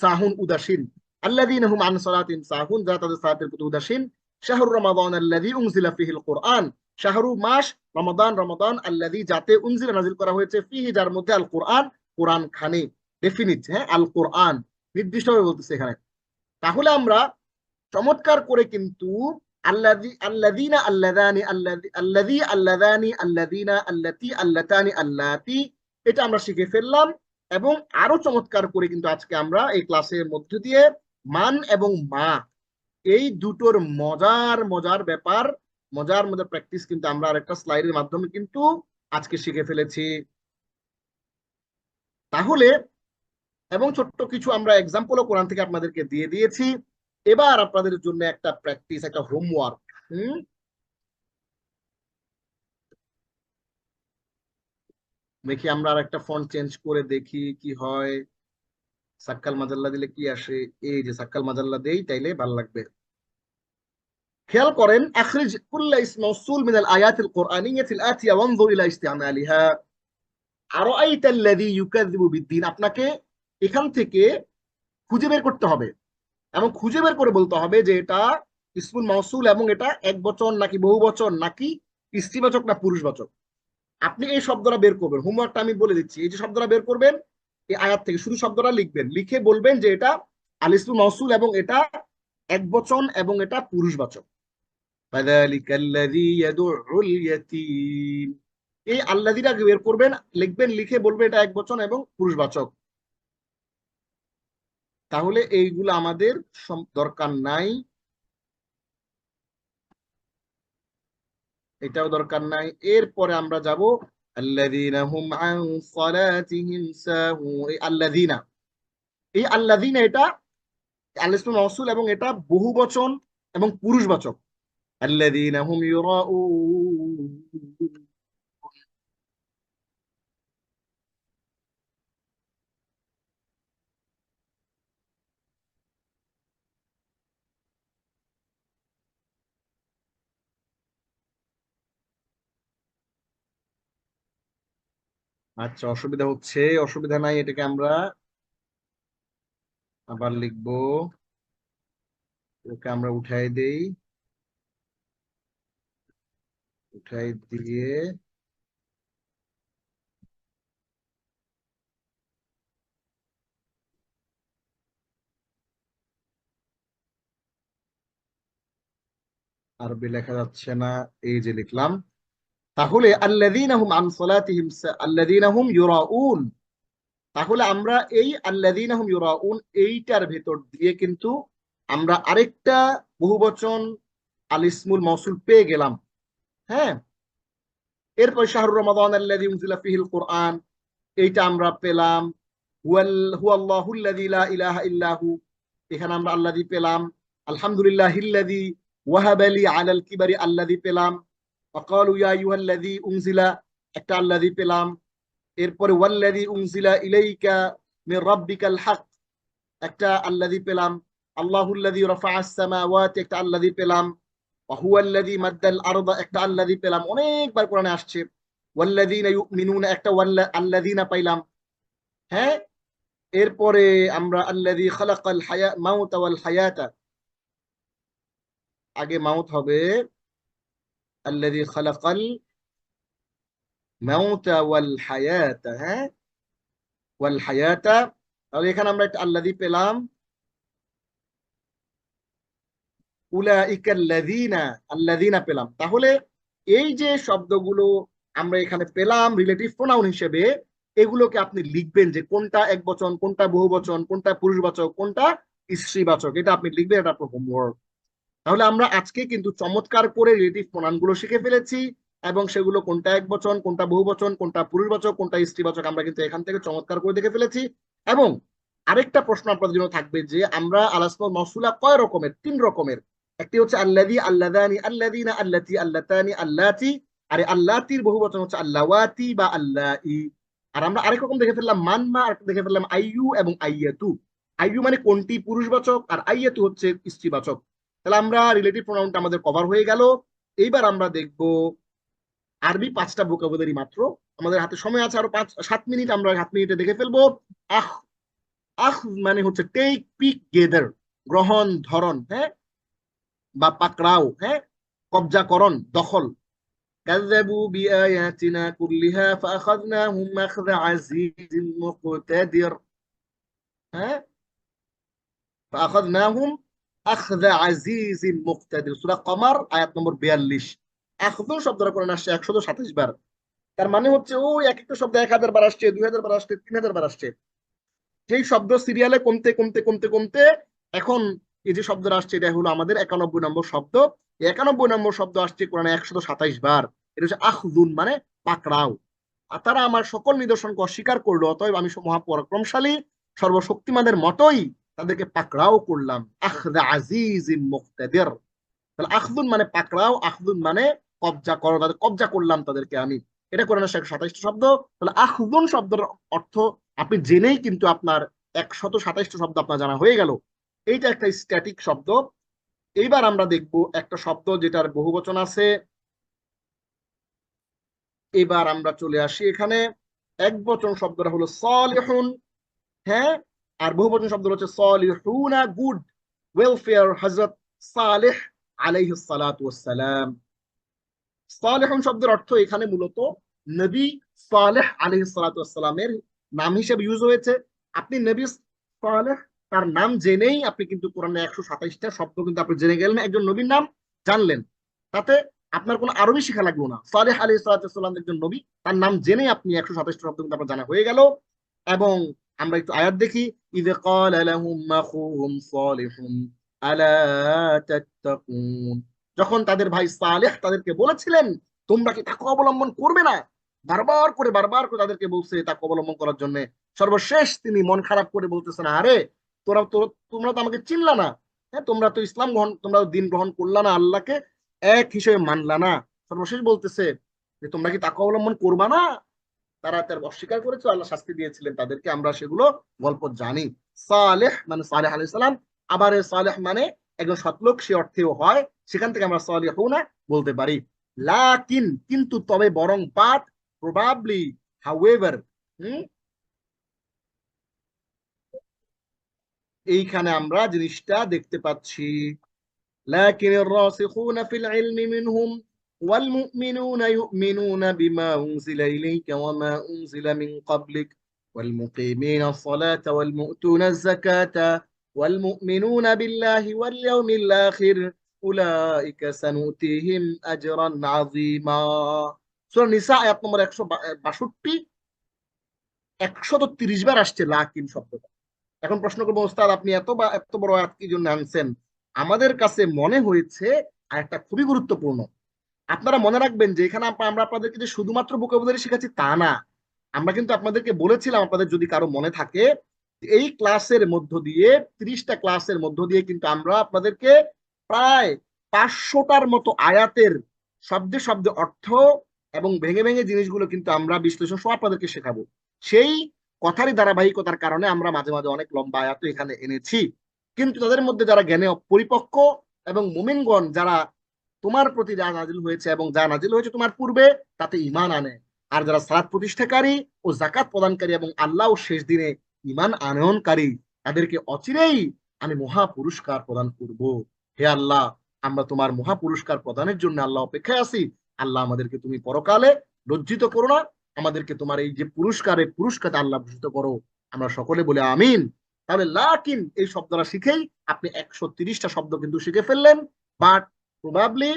সাহুন উদাসীন। আল্লাযীনা হুম আন সালাতিহিম সাহুন, যারা তাদের সালাতের প্রতি উদাসীন। শাহরু রমাদান আল্লাযী উনজিলা ফীহিল কুরআন, শাহরু মাস, রমাদান রমাদান আল্লাযী যাতে উনজিলা নাযিল করা হয়েছে ফিহি যার মধ্যে আল কোরআন কোরআন খানে ডেফিনিট হ্যাঁ আল কোরআন নির্দিষ্টভাবে বলতেছে এখানে। তাহলে আমরা চমৎকার করে কিন্তু আল্লাযী আল্লাযীনা আল্লাযানি আল্লাযী আল্লাযানি আল্লাযীনা আল্লাতী আল্লাতানি আল্লাতী এটা আমরা শিখে ফেললাম। এবং আরো চমৎকার করে কিন্তু আজকে আমরা এই ক্লাসের মধ্য দিয়ে মান এবং মা এই দুটোর মজার মজার ব্যাপার মজার মজার প্র্যাকটিস কিন্তু আমরা আরেকটা স্লাইডের মাধ্যমে কিন্তু আজকে শিখে ফেলেছি। তাহলে এবং ছোট্ট কিছু আমরা এক্সাম্পলও কোরআন থেকে আপনাদেরকে দিয়ে দিয়েছি। এবার আপনাদের জন্য একটা প্র্যাকটিস একটা হোমওয়ার্ক। দেখি আমরা আর একটা ফন্ট চেঞ্জ করে দেখি কি হয়। সাক্কাল মাজাল্লা দিলে কি আসে? এই যে সাক্কাল মাজাল্লা দেই তাইলে ভালো লাগবে। খেয়াল করেন আখরিজ কুল্লা ইসম মাওসুল মিন আল আয়াতিল কুরআনিয়াতিল আতিয়া ওয়ানজুর ইলা ইস্তিমালিহা আরাআইতাল্লাযী ইউকাযযিবু বিদ্দীন। আপনাকে এখান থেকে খুঁজে বের করতে হবে এবং খুঁজে বের করে বলতে হবে যে এটা ইসমুল মাওসুল এবং এটা একবচন নাকি বহুবচন নাকি স্ত্রীবাচক না পুরুষবাচক। আপনি এই শব্দটা বের করবেন। হোমওয়ার্কটা আমি বলে দিচ্ছি। এই যে শব্দটা বের করবেন এই আয়াত থেকে শুধু শব্দটা লিখবেন, লিখে বলবেন যে এটা আল ইসমুল মাওসুল এবং এটা একবচন এবং এটা পুরুষবাচক। ফাযালিকাল্লাযী ইয়াদুউল ইয়াতীম। এই আল্লাযীটা বের করবেন, লিখবেন, লিখে বলবেন এটা একবচন এবং পুরুষবাচক। তাহলে এইগুলো আমাদের দরকার নাই, এটাও দরকার নাই। এরপরে আমরা যাব আল্লাযীনা হুম আন সালাতিহিম সাহুন। এই আল্লাযীনা এটা আল ইসমুল মাওসুল এবং এটা বহুবচন এবং পুরুষবাচক। আল্লাযীনা হুম ইউরাউন। আচ্ছা অসুবিধা হচ্ছে, অসুবিধা নাই, এটাকে আমরা আবার লিখবো। ওকে আমরা উঠাই দেই, উঠাই দিয়ে আরবি লেখা যাচ্ছে না, এই যে লিখলাম। তাহলে আল্লাযীনা হুম আন সালাতিহিম আল্লাযীনা হুম ইউরাউন। তাহলে আমরা এই আল্লাযীনা হুম ইউরাউন এইটার ভেতর দিয়ে কিন্তু আমরা আরেকটা বহুবচন আল ইসমুল মাওসুল পেয়ে গেলাম। হ্যাঁ, এরপর শাহরুর রমাদান আল্লাযী উনজিলা ফীহিল কুরআন এইটা আমরা পেলাম। হুয়াল্লাহুল্লাযী লা ইলাহা ইল্লাহু এখানে আমরা আল্লাযী পেলাম। আলহামদুলিল্লাহিল্লাযী ওয়াহাবা লি আলাল কিবারি আল্লাযী পেলাম। ওয়াকালু ইয়া আইয়ুহাল্লাযী উনজিলা একটা আল্লাযী পেলাম। এরপরে ওয়াল্লাযী উনজিলা ইলাইকা মির রাব্বিকাল হক একটা আল্লাযী পেলাম। আল্লাহুল্লাযী রাফাআস সামাওয়াতি একটা আল্লাযী পেলাম। ওয়া হুয়াল্লাযী মাদ্দাল আরদা একটা আল্লাযী পেলাম। অনেকবার কোরআনে আসছে। ওয়াল্লাযীনা ইউমিনুনা একটা আল্লাযীনা পাইলাম। হ্যাঁ, এরপরে আমরা আল্লাযী খালাকাল মাউতা ওয়াল হায়াতা, আগে মাউত হবে আল্লাযী খালাকাল মাউতা ওয়াল হায়াতা। হ্যাঁ, ওয়াল হায়াতা। তাহলে এখানে আমরা একটা আল্লাযী পেলাম। উলাইকাল্লাযীনা আল্লাযীনা পেলাম। তাহলে এই যে শব্দগুলো আমরা এখানে পেলাম রিলেটিভ প্রোনাউন হিসেবে, এগুলোকে আপনি লিখবেন যে কোনটা একবচন, কোনটা বহুবচন, কোনটা পুরুষবাচক, কোনটা স্ত্রীবাচক। এটা আপনি লিখবেন, এটা আপনার হোমওয়ার্ক। তাহলে আমরা আজকে কিন্তু চমৎকার করে রিলেটিভ প্রোনাউন গুলো শিখে ফেলেছি এবং সেগুলো কোনটা একবচন, কোনটা বহুবচন, কোনটা পুরুষবাচক, কোনটা স্ত্রীবাচক আমরা কিন্তু এখান থেকে চমৎকার করে দেখে ফেলেছি। এবং আরেকটা প্রশ্ন আপনাদের জন্য থাকবে যে আমরা আল আসমাউল মাওসুলা কয় রকমের? 3 রকমের। একটি হচ্ছে আল্লাযী, আল্লাযানি, আল্লাযীনা, আল্লাতী, আল্লাতানি, আল্লাতী। আর আল্লাতীর বহুবচন হচ্ছে আল্লাওয়াতি বা আল্লাই। আর আমরা আরেক রকম দেখে ফেললাম মানমা, আর দেখে ফেললাম আইয়ু এবং আইয়াতু। আইয়ু মানে কোনটি পুরুষবাচক আর আইয়াতু হচ্ছে স্ত্রীবাচক। তাহলে আমরা রিলেটিভ প্রোনাউনটা আমাদের কভার হয়ে গেল। এইবার আমরা দেখব আরবি 5টা ভোকাবুলারি মাত্র। আমাদের হাতে সময় আছে আরো 5-7 মিনিট, আমরা 7 মিনিটে দেখে ফেলবো। আহ আহ মানে হচ্ছে টেক, পিক, গেদার, গ্রহণ, ধরন, হ্যাঁ, বা পাকড়াও, হ্যাঁ, কবজাকরণ, দখল। كذبوا بآياتنا كلها فأخذناهم أخذ عزيز مقتدر হ্যাঁ فأخذناهم أخذ عزيز مقتدر সূরা কমার আয়াত নম্বর 42 আখযু শব্দটা কোরআনে আসছে 127 বার তার মানে হচ্ছে ওই এক একটা শব্দ 1000 বার আসছে 2000 বার আসছে 3000 বার আসছে সেই শব্দ সিরিয়ালে কমতে কমতে কমতে কমতে এখন এই যে শব্দটা আসছে এটা হলো আমাদের 91 নম্বর শব্দ। 91 নম্বর শব্দ আসছে কোরআনে 127 বার। এটা হচ্ছে আখযুন মানে পাকড়াও। আর তারা আমার সকল নিদর্শনকে অস্বীকার করলো, অতএব আমি মহাপরাক্রমশালী সর্বশক্তিমানের মতোই তাদেরকে পাকড়াও করলাম। আখযা আজিজিম মুকতাদির। তাহলে আখযুন মানে পাকড়াও, আখযুন মানে কবজা করো, তাদের কবজা করলাম তাদেরকে আমি। এটা কোরআনের 127টা শব্দ। তাহলে আখযুন শব্দের অর্থ আপনি জেনেই কিন্তু আপনার 127টা শব্দ আপনার জানা হয়ে গেল। এইটা একটা স্ট্যাটিক শব্দ। এইবার আমরা দেখব একটা শব্দ যেটার বহুবচন আছে। এবার আমরা চলে আসি এখানে। একবচন শব্দটা হলো সালিহুন, হ্যাঁ, আর বহুবচন শব্দ হচ্ছে সালিহুনা, গুড, ওয়েলফেয়ার, হযরত সালেহ আলাইহিস সালাতু ওয়াস সালাম। সালেহুন শব্দের অর্থ এখানে মূলত নবী সালেহ আলাইহিস সালাতু ওয়াস সালামের নাম হিসেবে ইউজ হয়েছে। আপনি নবী সালেহ তার নাম জেনেই আপনি কিন্তু কোরআনে 127টা শব্দ কিন্তু আপনি জেনে গেলেন, একজন নবীর নাম জানলেন, তাতে আপনার কোনো আরবি শিখা লাগলো না। সালেহ আলাইহিস সালাতু ওয়াস সালাম একজন নবী, তার নাম জেনেই আপনি 127টা শব্দ কিন্তু আপনার জানা হয়ে গেল। এবং আমরা একটু আয়াত দেখি। ইয ক্বালা লাহুম আখুহুম সালিহুন আলা তাত্তাকুন, যখন তাদের ভাই সালেহ তাদেরকে বলেছিলেন তোমরা কি তাকওয়া অবলম্বন করবে না, বারবার করে তাদেরকে বলছে তাকওয়া অবলম্বন করার জন্য। সর্বশেষ তিনি মন খারাপ করে বলতেছেন, আরে তোমরা তো আমাকে চিনলা না, হ্যাঁ, তোমরা তো ইসলাম গ্রহণ, তোমরা দিন গ্রহণ করলা না, আল্লাহকে এক হিসেবে মানলা না। সর্বশেষ বলতেছে যে তোমরা কি তাকওয়া অবলম্বন করবা না। তারা তার অস্বীকার করেছে, আল্লাহ শাস্তি দিয়েছিলেন তাদেরকে, আমরা সেগুলো গল্প জানি। সালেহ মানে সালেহ আলাইহিস সালাম, আবার সালেহ মানে একজন সৎলোক, সে অর্থেও হয়, সেখান থেকে আমরা সালিহুনা বলতে পারি। লাকিন কিন্তু, তবে, বরং, বাট, প্রবাবলি, হাউএভার, এইখানে আমরা জিনিসটা দেখতে পাচ্ছি। লাকিনির রাসিখুনা ফিল ইলমি মিনহুম والمؤمنون يؤمنون بما أنزل إليك وما أنزل من قبلك والمقيمين الصلاة والمؤتون الزكاة والمؤمنون بالله واليوم الآخر أولئك سنؤتيهم أجرا عظيما। সূরা নিসা আয়াত নম্বর 162, 130 বার আসছে লাকিন শব্দটা। এখন প্রশ্ন করবো, ওস্তাদ আপনি এত বড় আয়াত কি জন্য আনছেন? আমাদের কাছে মনে হয়েছে আয়াতটা খুবই গুরুত্বপূর্ণ। আপনারা মনে রাখবেন যে এখানে আমরা আপনাদেরকে যে শুধুমাত্র ভোকাবুলারি শেখাচ্ছি তা না, আমরা কিন্তু আপনাদেরকে বলেছিলাম, আপনাদের যদি কারো মনে থাকে, এই ক্লাসের মধ্য দিয়ে 30টা ক্লাসের মধ্য দিয়ে কিন্তু আমরা আপনাদেরকে প্রায় 500টার মতো আয়াতের শব্দে শব্দে অর্থ এবং ভেঙে ভেঙে জিনিসগুলো কিন্তু আমরা বিশ্লেষণ সহ আপনাদেরকে শেখাবো। সেই কথারই ধারাবাহিকতার কারণে আমরা মাঝে মাঝে অনেক লম্বা আয়াত এখানে এনেছি। কিন্তু তাদের মধ্যে যারা জ্ঞানে পরিপক্ক এবং মুমিনগণ, যারা তোমার প্রতি যা নাজিল হয়েছে এবং যা নাজিল হয়েছে তোমার পূর্বে তাতে ঈমান আনে, আর যারা সালাত প্রতিষ্ঠাকারী ও যাকাত প্রদানকারী এবং আল্লাহ ও শেষ দিনে ঈমান আনয়নকারী, তাদেরকে অচিরেই আমি মহা পুরস্কার প্রদান করব। হে আল্লাহ, আমরা তোমার মহা পুরস্কার প্রদানের জন্য আল্লাহ অপেক্ষায় আছি। আল্লাহ আমাদেরকে তুমি পরকালে লজ্জিত করো না, আমাদেরকে তোমার এই যে পুরস্কারে আল্লাহ ভূষিত করো। আমরা সকলে বলে আমিন। তাহলে লাকিন এই শব্দটা শিখেই আপনি 130টা শব্দ কিন্তু শিখে ফেললেন। বাট প্রবাবলি,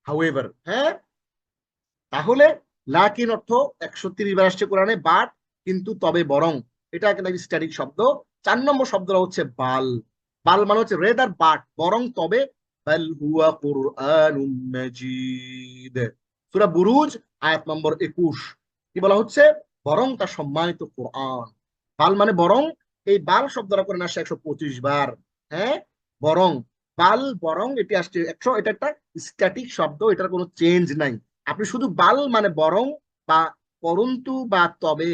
হাউএভার, হ্যাঁ, তাহলে লাকিন অর্থ 130 বার আসছে কোরআনে, বাট কিন্তু, তবে, বরং, এটা একটা স্ট্যাটিক শব্দ। 4 নম্বর শব্দটা হচ্ছে বাল। বাল মানে হচ্ছে রেদার, বাট, বরং, তবে, বাল হুয়া কুরআনুম মাজিদ। সূরা বুরুজ আয়াত নম্বর 21 কি বলা হচ্ছে? বরং তা সম্মানিত কোরআন। বাল মানে বরং। এই বাল শব্দটা করে আসছে 125 বার, হ্যাঁ, বরং, বাল, বরং, এটি আসছে 100। এটা একটা স্ট্যাটিক শব্দ, এটার কোনো চেঞ্জ নাই। আপনি শুধু বাল মানে বরং বা পরন্তু বা তবে,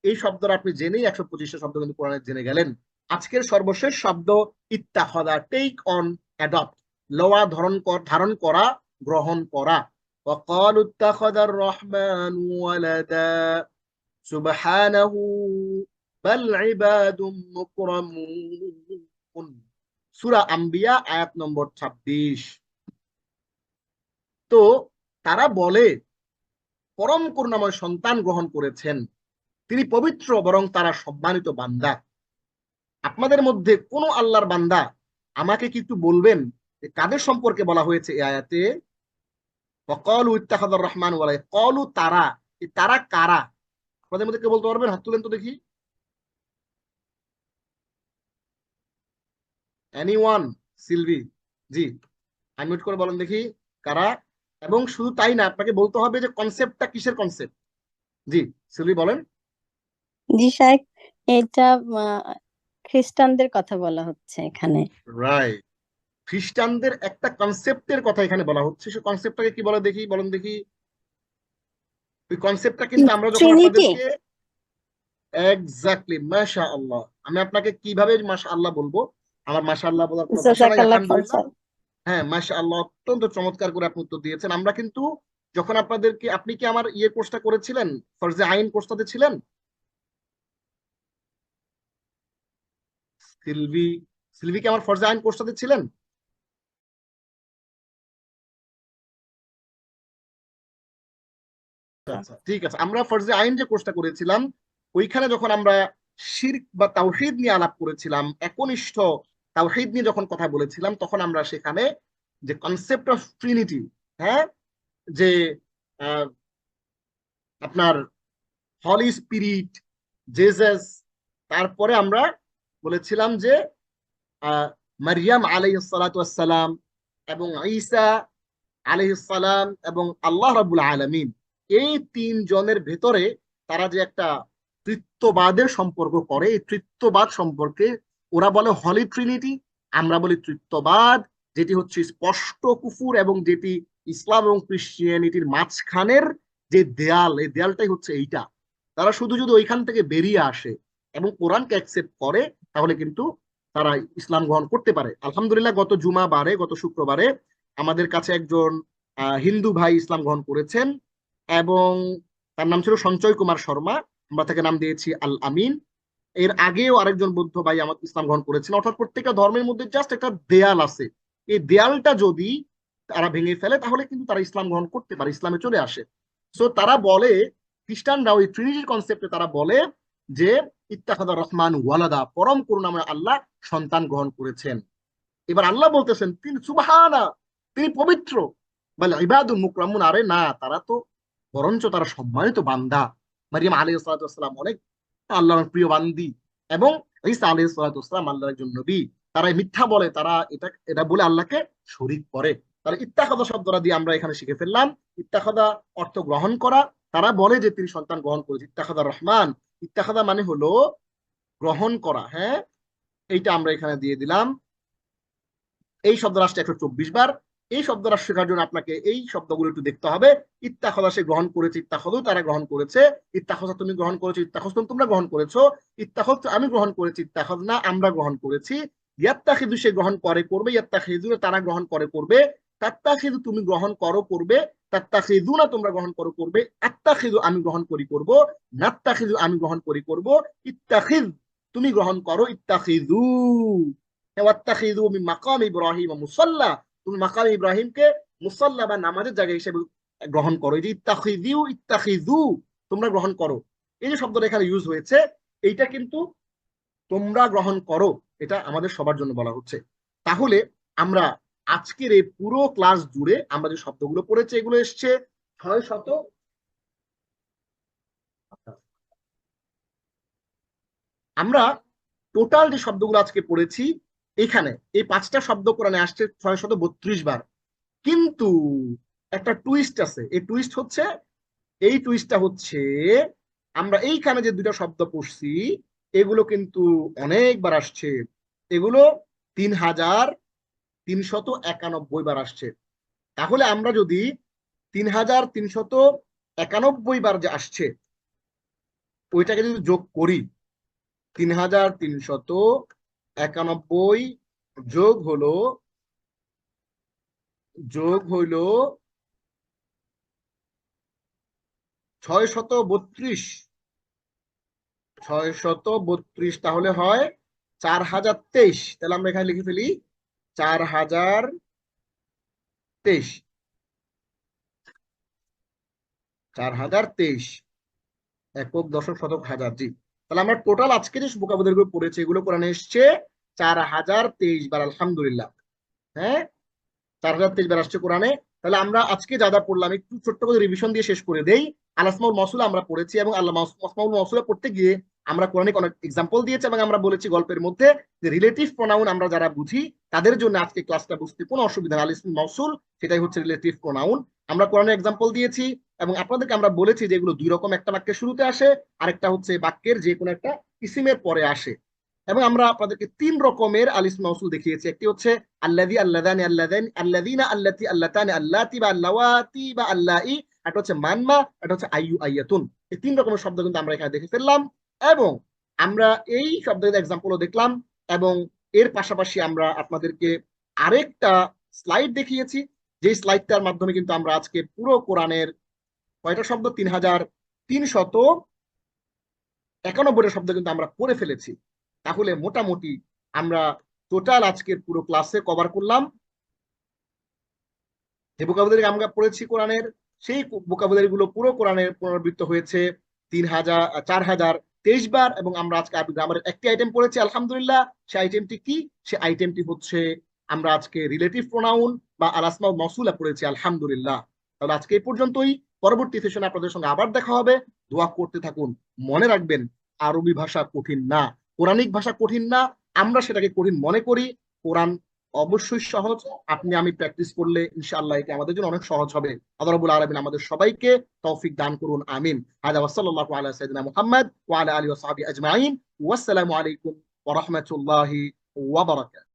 এই শব্দটা আপনি জেনেই 125টা শব্দ কিন্তু কোরআনে জেনে গেলেন। আজকের সর্বশেষ শব্দ ইত্তাখাযা, টেক অন, অ্যাডপ্ট, লওয়া, ধারণ করা, গ্রহণ করা। وقالوا اتخذ الرحمن ولدا سبحانه بل عباد مكرمون। সূরা আম্বিয়া আয়াত নম্বর 26। তো তারা বলে পরম করুণাময় সন্তান গ্রহণ করেছেন, তিনি পবিত্র, বরং তারা সম্মানিত বান্দা। আপনাদের মধ্যে কোন আল্লাহর বান্দা আমাকে কি একটু বলবেন যে কাদের সম্পর্কে বলা হয়েছে এই আয়াতে? ওয়াকালু ইত্তাখাযার রহমান ওয়ালাদ, ক্বালু তারা, এই তারা কারা? আপনাদের মধ্যে কে বলতে পারবেন? হাত তুলেন তো দেখি। এনিওয়ান? সিলভি? জি, আনমিউট করে বলেন দেখি কারা। এবং শুধু তাই না, আপনাকে বলতে হবে যে কনসেপ্টটা কিসের কনসেপ্ট। জি, সিলভি বলেন। জি শাইখ, এটা খ্রিস্টানদের কথা বলা হচ্ছে এখানে। রাইট, খ্রিস্টানদের একটা কনসেপ্টের কথা এখানে বলা হচ্ছে। সে কনসেপ্টটাকে কি বলে দেখি, বলেন দেখি। ওই কনসেপ্টটা কিন্তু আমরা যখন ট্রিনিটি। আপনাদেরকে এক্স্যাক্টলি, মাশাআল্লাহ, আমি আপনাকে কিভাবে মাশাআল্লাহ বলবো? আমার মাশাআল্লাহ বলার কোনো ভাষা নাই, জাযাকাল্লাহ আলহামদুলিল্লাহ। খাইরান। হ্যাঁ, মাশাআল্লাহ, অত্যন্ত চমৎকার করে আপনি উত্তর দিয়েছেন। আমরা কিন্তু যখন আপনাদেরকে, আপনি কি আমার ইয়ে কোর্সটা করেছিলেন, ফরজে আইন কোর্সটাতে ছিলেন? সিলভি, সিলভি কি আমার ফরজে আইন কোর্সটাতে ছিলেন? আচ্ছা, ঠিক আছে। আমরা ফরজে আইন যে কোর্সটা করেছিলাম, ওইখানে যখন আমরা শিরক বা তাওহীদ নিয়ে আলাপ করেছিলাম, একনিষ্ঠ তাওহীদ নিয়ে যখন কথা বলেছিলাম, তখন আমরা সেখানে যে কনসেপ্ট অফ ট্রিনিটি, হ্যাঁ, যে আহ, আপনার হলি স্পিরিট, জেসাস, তারপরে আমরা বলেছিলাম যে মারিয়াম আলাইহিস সালাতু ওয়াস সালাম এবং ঈসা আলাইহিস সালাম এবং আল্লাহ রাব্বুল আলামিন, এই তিনজনের ভেতরে তারা যে একটা তৃত্ববাদের সম্পর্ক করে, এই তৃত্ববাদ সম্পর্কে ওরা বলে হলি ট্রিনিটি, আমরা বলি তৃত্ববাদ, যেটি হচ্ছে স্পষ্ট কুফুর এবং যেটি ইসলাম এবং ক্রিশ্চিয়ানিটির মাঝখানের যে দেয়াল, এই দেয়ালটাই হচ্ছে এইটা। তারা শুধু যদি ওইখান থেকে বেরিয়ে আসে এবং কোরআনকে অ্যাকসেপ্ট করে, তাহলে কিন্তু তারা ইসলাম গ্রহণ করতে পারে। আলহামদুলিল্লাহ, গত জুমাবারে, গত শুক্রবারে আমাদের কাছে একজন হিন্দু ভাই ইসলাম গ্রহণ করেছেন এবং তার নাম ছিল সঞ্চয় কুমার শর্মা, আমরা তাকে নাম দিয়েছি আল আমিন। এর আগেও আরেকজন বৌদ্ধ ভাই আমার ইসলাম গ্রহণ করেছেন। অর্থাৎ প্রত্যেকটা ধর্মের মধ্যে জাস্ট একটা দেয়াল আছে, এই দেয়ালটা যদি তারা ভেঙে ফেলে তাহলে কিন্তু তারা ইসলাম গ্রহণ করতে পারে, ইসলামে চলে আসে। সো তারা বলে, খ্রিস্টানরা ওই ট্রিনিটির কনসেপ্টে তারা বলে যে ইত্তাখাযা রহমান ওয়ালাদা, পরম করুণাময় আল্লাহ সন্তান গ্রহণ করেছেন। এবার আল্লাহ বলতেছেন তিনি সুবহানা, তিনি পবিত্র, বলে ইবাদুল মুকরামুন, আরে না, তারা তো বরঞ্চ তারা সম্মানিত বান্দা। মারিয়াম আলাইহিস সালাতু ওয়াস সালাম অনেক আল্লাহর প্রিয় বান্দি এবং ঈসা আলাইহিস সালাতু ওয়াস সালাম আল্লাহর একজন নবী। তারা মিথ্যা বলে, তারা এটা এটা বলে আল্লাহকে শরীক করে। তারা ইত্তাখাযা শব্দটা দিয়ে আমরা এখানে শিখে ফেললাম, ইত্তাখাযা অর্থ গ্রহণ করা। তারা বলে যে তিনি সন্তান গ্রহণ করেছে, ইত্তাখাযা রহমান, ইত্তাখাযা মানে হলো গ্রহণ করা। হ্যাঁ, এইটা আমরা এখানে দিয়ে দিলাম। এই শব্দ রাষ্ট্রে 124 বার। এই শব্দ রাষ্ট্র শেখার জন্য আপনাকে এই শব্দগুলো একটু দেখতে হবে। ইত্তাখাযা সে গ্রহণ করেছে, ইত্তাখাযু তারা গ্রহণ করেছে, ইত্তাখাযা তুমি গ্রহণ করেছো, ইত্তাখাযতুম তোমরা গ্রহণ করেছো, ইত্তাখাযতু আমি গ্রহণ করেছি, ইত্তাখাযনা আমরা গ্রহণ করেছি, ইয়াত্তাখিযু সে গ্রহণ করে করবে, ইয়াত্তাখিযু তারা গ্রহণ করে করবে, তাত্তাখিযু তুমি গ্রহণ করো করবে, তাত্তাখিযুনা তোমরা গ্রহণ করো করবে, আত্তাখিযু আমি গ্রহণ করি করব, নাত্তাখিযু আমি গ্রহণ করি করব, ইত্তাখিয তুমি গ্রহণ করো, ইত্তাখিযু ওয়াত্তাখিযু মিন মাকাম ইব্রাহিম মুসাল্লা, তুমি মাকাম ইব্রাহিমকে মুসাল্লা বা নামাজের জায়গা হিসেবে গ্রহণ করো। এই যে ইত্তাখিযু, ইত্তাখিযু তোমরা গ্রহণ করো, এই যে শব্দটা এখানে ইউজ হয়েছে, এইটা কিন্তু তোমরা গ্রহণ করো, এটা আমাদের সবার জন্য বলা হচ্ছে। তাহলে আমরা আজকের এই পুরো ক্লাস জুড়ে আমরা যে শব্দগুলো পড়েছি, এগুলো এসছে 600। আমরা টোটাল যে শব্দগুলো আজকে পড়েছি, এখানে এই 5টা শব্দ কোরআনে আসছে 632 বার। কিন্তু একটা টুইস্ট আছে। এই টুইস্ট হচ্ছে, এই টুইস্টটা হচ্ছে আমরা এইখানে যে 2টা শব্দ পড়ছি, এগুলো কিন্তু অনেকবার আসছে। এগুলো 3391 বার আসছে। তাহলে আমরা যদি 3391 বার যে আসছে, ওইটাকে যদি যোগ করি, 3391 যোগ হলো 632, 632 তাহলে হয় 4023। তাহলে আমরা এখানে লিখে ফেলি 4023 4023 একক দশক শতক হাজার। জি, তাহলে আমরা টোটাল আজকে যে ভোকাবুলারি গুলো পড়েছি এগুলো কোরআনে এসছে 4023 বার, আলহামদুলিল্লাহ। হ্যাঁ, 4023 বার আসছে কোরআনে। তাহলে আমরা আজকে যা যা পড়লাম একটু ছোট্ট করে রিভিশন দিয়ে শেষ করে দেই। আল আসমাউল মাউসুলা আমরা পড়েছি এবং আল্লাহ আসমাউল মাউসুলা পড়তে গিয়ে আমরা কোরআনিক অনেক এক্সাম্পল দিয়েছি এবং আমরা বলেছি গল্পের মধ্যে যে রিলেটিভ প্রোনাউন আমরা যারা বুঝি তাদের জন্য আজকে ক্লাসটা বুঝতে কোনো অসুবিধা নেই। আল ইসমুল মাউসুল সেটাই হচ্ছে রিলেটিভ প্রোনাউন। আমরা কোরআনের এক্সাম্পল দিয়েছি এবং আপনাদেরকে আমরা বলেছি যে এগুলো দুই রকম, একটা বাক্যের শুরুতে আসে, আরেকটা হচ্ছে বাক্যের যে কোনো একটা ইসিমের পরে আসে। এবং আমরা আপনাদেরকে 3 রকমের আল ইসমুল মাউসুল দেখিয়েছি। একটি হচ্ছে আল্লাযী, আল্লাযানি, আল্লাযীনা, আল্লাতী, আল্লাতানি, আল্লাতী বা আল্লাওয়াতি বা আল্লাই, এটা হচ্ছে মানমা, এটা হচ্ছে আইয়ু, আইয়াতুন। এই 3 রকমের শব্দ কিন্তু আমরা এখানে দেখে ফেললাম এবং আমরা এই শব্দের এক্সাম্পলও দেখলাম এবং এর পাশাপাশি আমরা আপনাদেরকে আরেকটা স্লাইড দেখিয়েছি, যে স্লাইডটার মাধ্যমে কিন্তু আমরা আজকে পুরো কোরআনের কয়টা শব্দ, 3391টা শব্দ কিন্তু আমরা পড়ে ফেলেছি। তাহলে মোটামুটি আমরা টোটাল আজকের পুরো ক্লাসে কভার করলাম। যে ভোকাবুলারি আমরা পড়েছি কোরআনের, সেই ভোকাবুলারি গুলো পুরো কোরআনের পুনরাবৃত্ত হয়েছে 4023 বার এবং আমরা আজকে আরবি গ্রামারের একটি আইটেম পড়েছি, আলহামদুলিল্লাহ। সেই আইটেমটি কি? সেই আইটেমটি হচ্ছে আমরা আজকে রিলেটিভ প্রোনাউন বা আল আসমাউল মাউসুলা পড়েছি, আলহামদুলিল্লাহ। তাহলে আজকে এই পর্যন্তই। পরবর্তী সেশনে আপনাদের সঙ্গে আবার দেখা হবে। দোয়া করতে থাকুন। মনে রাখবেন, আরবি ভাষা কঠিন না, কোরআনিক ভাষা কঠিন না, আমরা সেটাকে কঠিন মনে করি। কোরআন অবশ্যই সহজ। আপনি আমি প্র্যাকটিস করলে ইনশাআল্লাহ এটা আমাদের জন্য অনেক সহজ হবে। আল্লাহ রাব্বুল আলামিন আমাদের সবাইকে তৌফিক দান করুন, আমিন। হাদা ওয়া সাল্লাল্লাহু আলা সাইয়্যিদিনা মুহাম্মদ ওয়া আলা আলিহি ওয়া সাহবিহি আজমাইন। ওয়াসসালামু আলাইকুম ওয়া রাহমাতুল্লাহি ওয়া বারাকাতুহু।